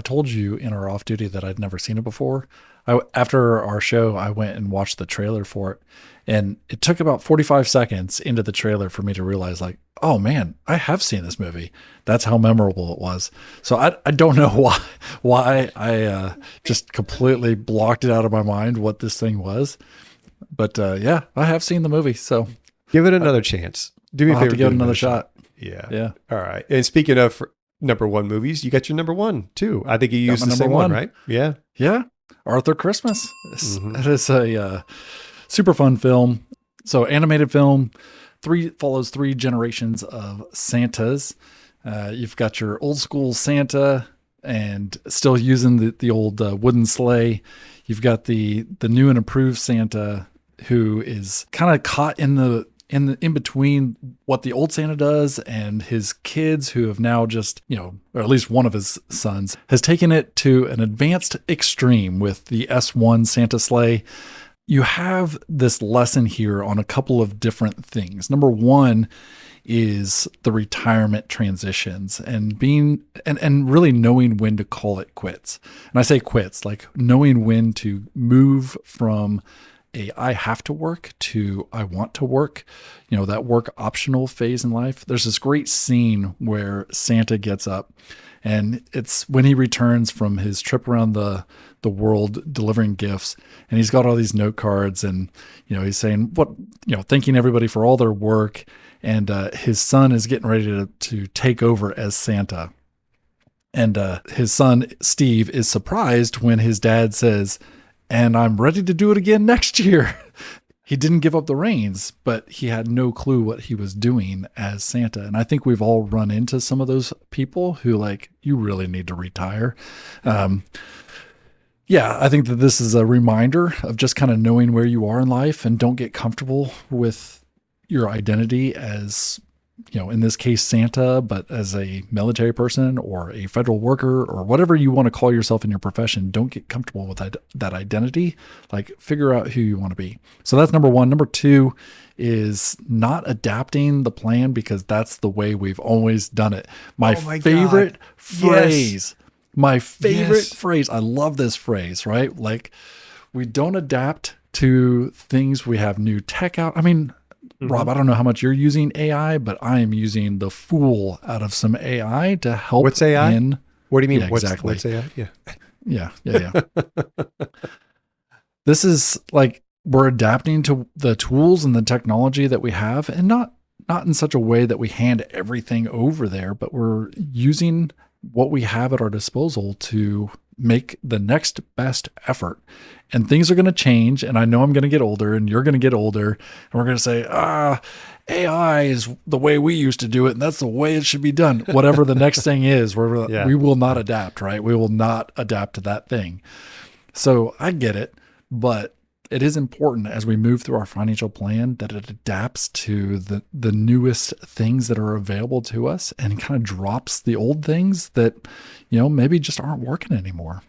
told you in our off duty that I'd never seen it before. After our show, I went and watched the trailer for it, and it took about 45 seconds into the trailer for me to realize, like, oh man, I have seen this movie. That's how memorable it was. So I don't know why I just completely blocked it out of my mind what this thing was, but yeah, I have seen the movie. So give it another chance. Do me a favor, give it another shot. Yeah. All right. And speaking of number one movies, you got your number one too. I think you used the same one, right? Yeah. Yeah. Arthur Christmas. It is a super fun film. So animated film, follows three generations of Santas. You've got your old school Santa and still using the old wooden sleigh. You've got the new and improved Santa who is kind of caught in between what the old Santa does and his kids who have now just, or at least one of his sons has taken it to an advanced extreme with the S1 Santa sleigh. You have this lesson here on a couple of different things. Number one is the retirement transitions and and really knowing when to call it quits. And I say quits, like knowing when to move from I have to work to I want to work, that work optional phase in life. There's this great scene where Santa gets up, and it's when he returns from his trip around the world delivering gifts, and he's got all these note cards, and he's saying thanking everybody for all their work, and his son is getting ready to take over as Santa. And his son Steve is surprised when his dad says, "And I'm ready to do it again next year." he didn't give up the reins, but he had no clue what he was doing as Santa. And I think we've all run into some of those people who like, you really need to retire. Yeah, I think that this is a reminder of just kind of knowing where you are in life, and don't get comfortable with your identity as, you know, in this case, Santa, but as a military person or a federal worker or whatever you want to call yourself in your profession. Don't get comfortable with that identity. Like, figure out who you want to be. So that's number one. Number two is not adapting the plan because that's the way we've always done it. My favorite phrase. Yes. My favorite phrase. I love this phrase, right? Like, we don't adapt to things. We have new tech out. I mean, Rob, I don't know how much you're using AI, but I am using the fool out of some AI to help. What's AI? What do you mean? Yeah, exactly. What's AI? Yeah. This is like, we're adapting to the tools and the technology that we have, and not in such a way that we hand everything over there, but we're using what we have at our disposal to make the next best effort. And things are going to change. And I know I'm going to get older, and you're going to get older, and we're going to say, AI is the way we used to do it, and that's the way it should be done. Whatever the next thing is, we will not adapt, right? We will not adapt to that thing. So I get it, but it is important as we move through our financial plan that it adapts to the newest things that are available to us, and kind of drops the old things that, you know, maybe just aren't working anymore.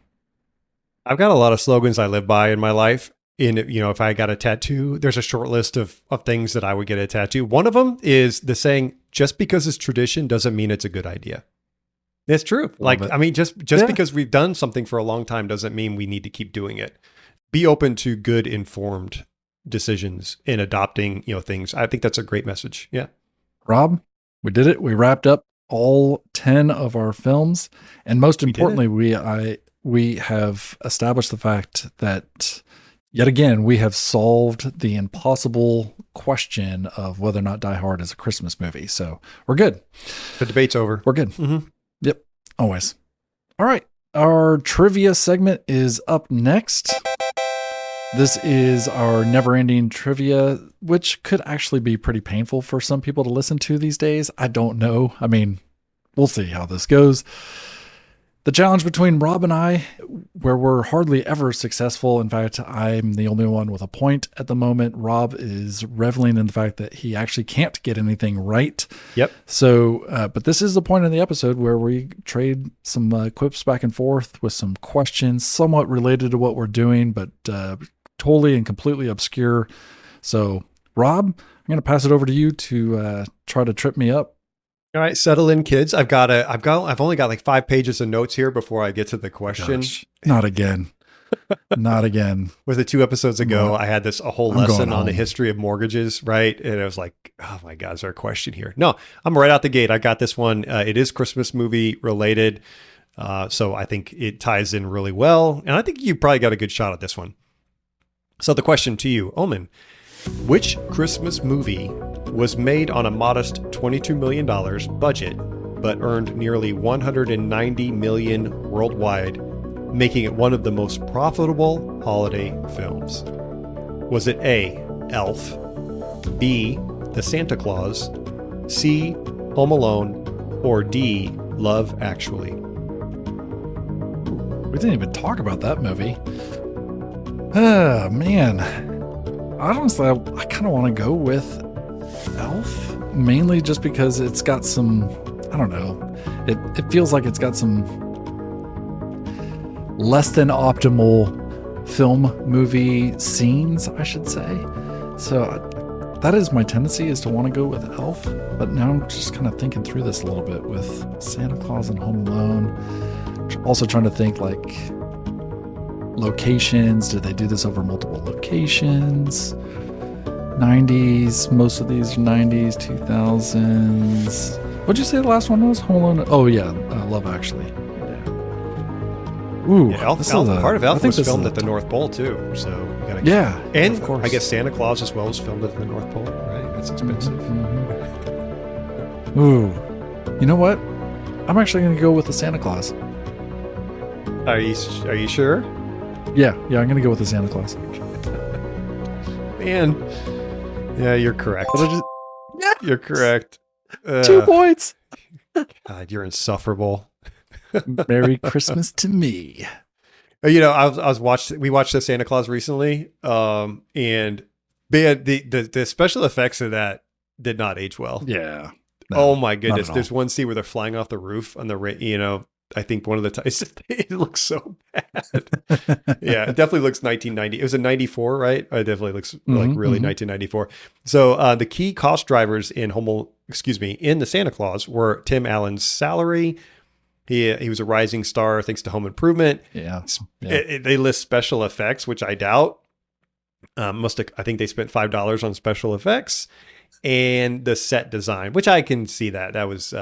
I've got a lot of slogans I live by in my life. If I got a tattoo, there's a short list of things that I would get a tattoo. One of them is the saying, just because it's tradition doesn't mean it's a good idea. It's true. Just because we've done something for a long time doesn't mean we need to keep doing it. Be open to good, informed decisions in adopting, things. I think that's a great message. Yeah. Rob, we did it. We wrapped up all 10 of our films. And most importantly, we have established the fact that, yet again, we have solved the impossible question of whether or not Die Hard is a Christmas movie. So we're good. The debate's over. We're good. Mm-hmm. Yep. Always. All right. Our trivia segment is up next. This is our never-ending trivia, which could actually be pretty painful for some people to listen to these days. I don't know. I mean, we'll see how this goes. The challenge between Rob and I, where we're hardly ever successful. In fact, I'm the only one with a point at the moment. Rob is reveling in the fact that he actually can't get anything right. Yep. So, but this is the point in the episode where we trade some quips back and forth with some questions somewhat related to what we're doing, but totally and completely obscure. So, Rob, I'm going to pass it over to you to try to trip me up. All right, settle in, kids. I've only got like 5 pages of notes here before I get to the question. Gosh, not again. Not again. Was it 2 episodes ago? I had a whole lesson on the history of mortgages, right? And I was like, oh my God, is there a question here? No, I'm right out the gate. I got this one. It is Christmas movie related. So I think it ties in really well. And I think you probably got a good shot at this one. So the question to you, Omen, which Christmas movie was made on a modest $22 million budget, but earned nearly $190 million worldwide, making it one of the most profitable holiday films? Was it A, Elf, B, The Santa Claus, C, Home Alone, or D, Love Actually? We didn't even talk about that movie. Oh, man. Honestly, I kind of want to go with Elf, mainly just because it's got some, I don't know, it feels like it's got some less than optimal film movie scenes, I should say. So that is my tendency, is to want to go with Elf. But now I'm just kind of thinking through this a little bit with Santa Claus and Home Alone. Also trying to think like locations. Did they do this over multiple locations? 90s, most of these are 90s, 2000s. What'd you say the last one was? Home Alone? Oh yeah, Love Actually. Yeah. Ooh, yeah, part of Elf was filmed at the North Pole too. So you gotta and of course, I guess Santa Claus as well was filmed at the North Pole, right? That's expensive. Mm-hmm. Ooh, you know what? I'm actually going to go with the Santa Claus. Are you sure? Yeah, I'm going to go with the Santa Claus. man. Yeah, you're correct. You're correct. 2 points. God, you're insufferable. Merry Christmas to me. You know, we watched the Santa Claus recently, and man, the special effects of that did not age well. Yeah. Oh my goodness. There's one scene where they're flying off the roof on the, I think one of the times it looks so bad. Yeah, it definitely looks 1990. It was a 94, right? It definitely looks like really 1994. So the key cost drivers in in the Santa Claus were Tim Allen's salary. He was a rising star thanks to Home Improvement. Yeah. They list special effects, which I doubt. I think they spent $5 on special effects. And the set design, which I can see that was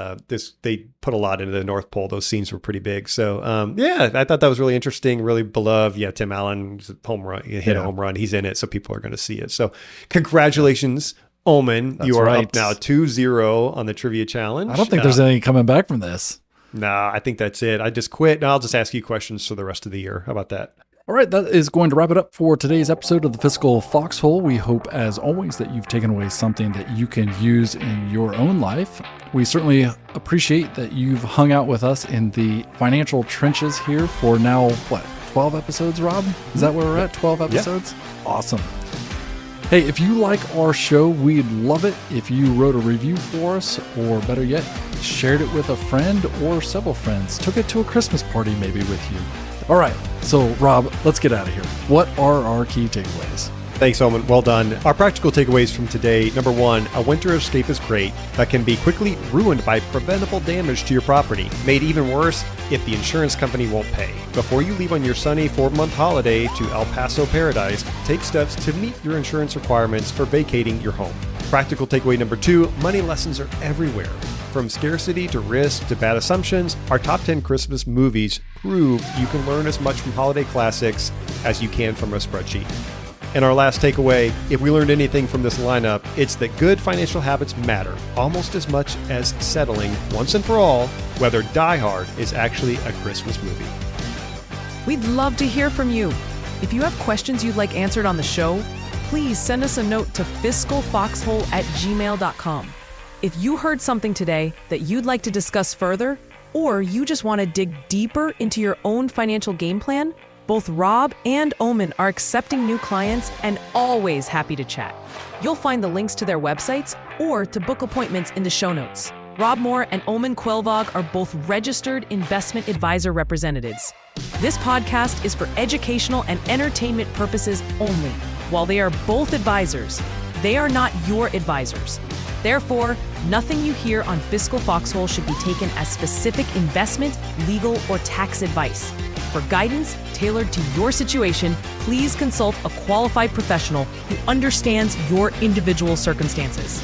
they put a lot into the North Pole. Those scenes were pretty big. So I thought that was really interesting, really beloved. Yeah, Tim Allen home run, hit a home run. He's in it, so people are going to see it. So congratulations, Omen. You are up now 2-0 on the trivia challenge. I don't think there's any coming back from this. Nah, I think that's it. I just quit. Now I'll just ask you questions for the rest of the year. How about that? All right, that is going to wrap it up for today's episode of the Fiscal Foxhole. We hope, as always, that you've taken away something that you can use in your own life. We certainly appreciate that you've hung out with us in the financial trenches here for now, 12 episodes, Rob? Is that where we're at? 12 episodes? Yeah. Awesome. Hey, if you like our show, we'd love it if you wrote a review for us, or better yet, shared it with a friend or several friends, took it to a Christmas party maybe with you. All right, so Rob, let's get out of here. What are our key takeaways? Thanks, Omen. Well done. Our practical takeaways from today. Number 1, a winter escape is great, but can be quickly ruined by preventable damage to your property. Made even worse if the insurance company won't pay. Before you leave on your sunny 4-month holiday to El Paso paradise, take steps to meet your insurance requirements for vacating your home. Practical takeaway number 2, money lessons are everywhere. From scarcity to risk to bad assumptions, our top 10 Christmas movies prove you can learn as much from holiday classics as you can from a spreadsheet. And our last takeaway, if we learned anything from this lineup, it's that good financial habits matter almost as much as settling once and for all whether Die Hard is actually a Christmas movie. We'd love to hear from you. If you have questions you'd like answered on the show, please send us a note to fiscalfoxhole@gmail.com. If you heard something today that you'd like to discuss further, or you just want to dig deeper into your own financial game plan, both Rob and Omen are accepting new clients and always happy to chat. You'll find the links to their websites or to book appointments in the show notes. Rob Moore and Omen Quelvog are both registered investment advisor representatives. This podcast is for educational and entertainment purposes only. While they are both advisors, they are not your advisors. Therefore, nothing you hear on Fiscal Foxhole should be taken as specific investment, legal, or tax advice. For guidance tailored to your situation, please consult a qualified professional who understands your individual circumstances.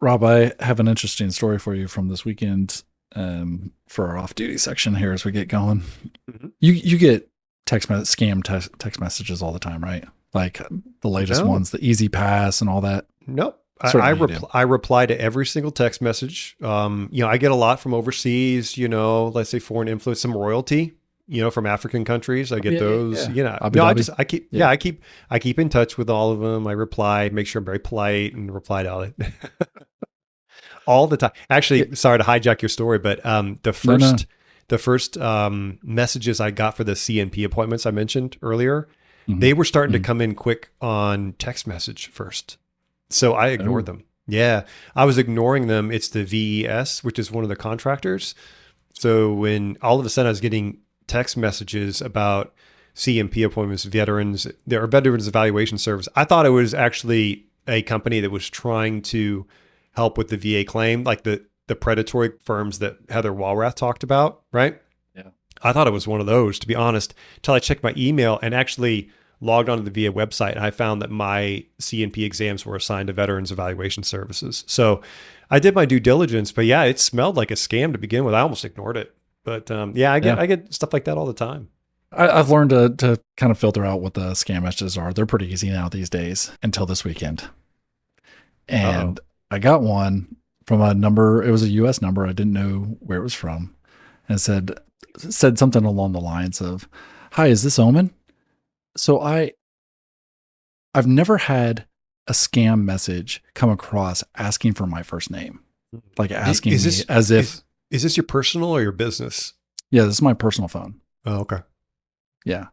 Rob, I have an interesting story for you from this weekend for our off-duty section here as we get going. Mm-hmm. You get text messages all the time, right? Like the latest ones, the Easy Pass and all that. Nope. I reply to every single text message. I get a lot from overseas, let's say foreign influence, some royalty, from African countries. I get those, I keep in touch with all of them. I reply, make sure I'm very polite and reply to all it. All the time. Actually, sorry to hijack your story, but the first messages I got for the CNP appointments I mentioned earlier, they were starting to come in quick on text message first. So I ignored them. Yeah, I was ignoring them. It's the VES, which is one of the contractors. So when all of a sudden I was getting text messages about CNP appointments, veterans evaluation service, I thought it was actually a company that was trying to help with the VA claim, like the predatory firms that Heather Walrath talked about, right? Yeah. I thought it was one of those, to be honest, until I checked my email, and actually logged onto the VA website, and I found that my CNP exams were assigned to Veterans Evaluation Services. So I did my due diligence, but yeah, it smelled like a scam to begin with. I almost ignored it. But I get stuff like that all the time. I've learned to kind of filter out what the scam messages are. They're pretty easy now these days until this weekend. And I got one from a number. It was a US number. I didn't know where it was from. And it said something along the lines of, "Hi, is this Omen?" So I've never had a scam message come across asking for my first name. Like asking me as if. Is this your personal or your business? Yeah, this is my personal phone. Oh, okay. Yeah.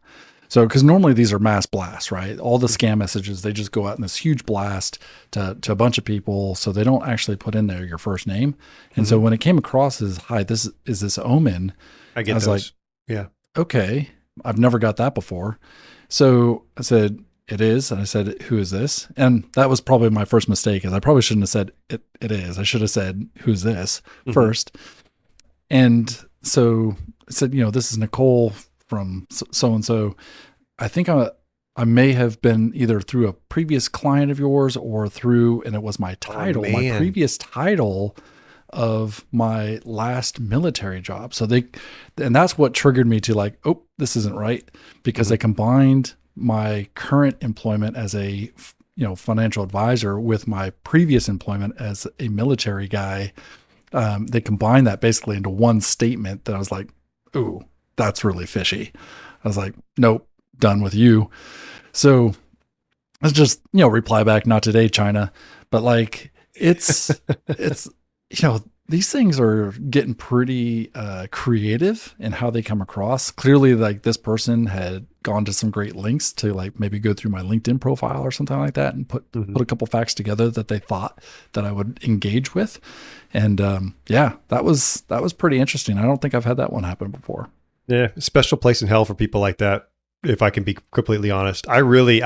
So, because normally these are mass blasts, right? All the scam messages, they just go out in this huge blast to a bunch of people. So they don't actually put in there your first name. And so when it came across as, "Hi, is this Omen?" I was those. Like, yeah. Okay. I've never got that before. So I said, "It is." And I said, "Who is this?" And that was probably my first mistake, is I probably shouldn't have said it is. I should have said, "Who's this?" first. And so I said, "This is Nicole from so-and-so. I think I may have been either through a previous client of yours or through," and it was my title, my previous title of my last military job. So and that's what triggered me to like, oh, this isn't right, because they combined my current employment as a, financial advisor with my previous employment as a military guy. They combined that basically into one statement that I was like, ooh, that's really fishy. I was like, nope, done with you. So let's just, reply back, "Not today, China." But like, it's these things are getting pretty creative in how they come across. Clearly, like, this person had gone to some great lengths to like maybe go through my LinkedIn profile or something like that and put a couple facts together that they thought that I would engage with. And that was pretty interesting. I don't think I've had that one happen before. Yeah, special place in hell for people like that. If I can be completely honest, I really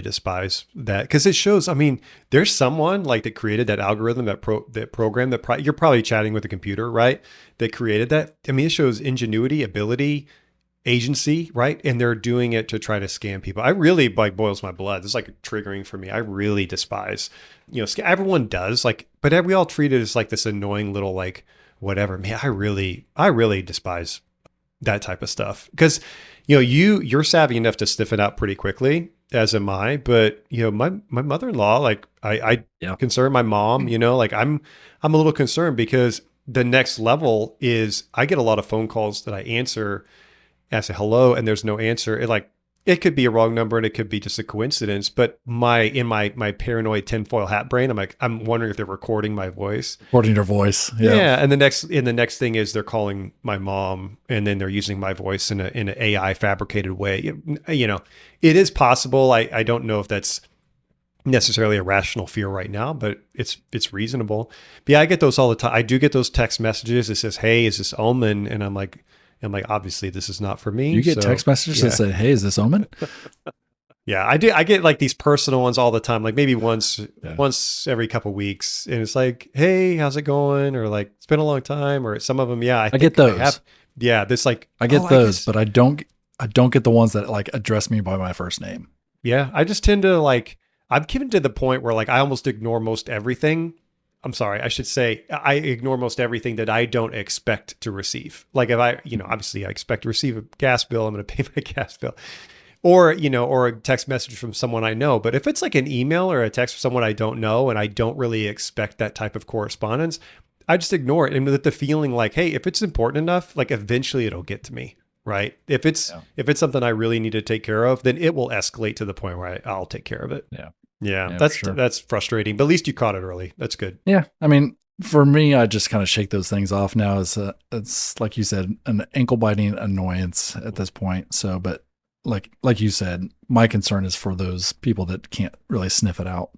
despise that, because it shows. I mean, there's someone like that created that algorithm, that program that you're probably chatting with a computer, right? That created that. I mean, it shows ingenuity, ability, agency, right? And they're doing it to try to scam people. I really boils my blood. It's like triggering for me. I really despise. Everyone does but we all treat it as like this annoying little like whatever. Man, I really despise that type of stuff, because you're savvy enough to sniff it out pretty quickly, as am I. But my mother-in-law, like I concern my mom, like I'm a little concerned, because the next level is I get a lot of phone calls that I answer. I say hello, and there's no answer. It could be a wrong number, and it could be just a coincidence. But in my paranoid tinfoil hat brain, I'm wondering if they're recording my voice. Recording your voice. Yeah. Yeah. And the next thing is they're calling my mom, and then they're using my voice in an AI fabricated way. It is possible. I don't know if that's necessarily a rational fear right now, but it's reasonable. But yeah, I get those all the time. I do get those text messages. It says, "Hey, is this Omen?" And I'm like, obviously this is not for me. You get text messages that say, "Hey, is this Omen?" Yeah, I do. I get like these personal ones all the time, like maybe once every couple of weeks. And it's like, "Hey, how's it going?" Or like, "It's been a long time." Or some of them. Yeah. I get those. I get those, but I don't get the ones that like address me by my first name. Yeah. I just tend to I've given to the point where like I almost ignore most everything. I'm sorry, I should say I ignore most everything that I don't expect to receive. Like if I, obviously I expect to receive a gas bill, I'm going to pay my gas bill, or a text message from someone I know. But if it's like an email or a text from someone I don't know, and I don't really expect that type of correspondence, I just ignore it. And with the feeling like, hey, if it's important enough, like eventually it'll get to me, right? If it's something I really need to take care of, then it will escalate to the point where I'll take care of it. Yeah, that's frustrating, but at least you caught it early. That's good. Yeah, I mean, for me, I just kind of shake those things off now. It's like you said, an ankle biting annoyance at this point. So, but like you said, my concern is for those people that can't really sniff it out.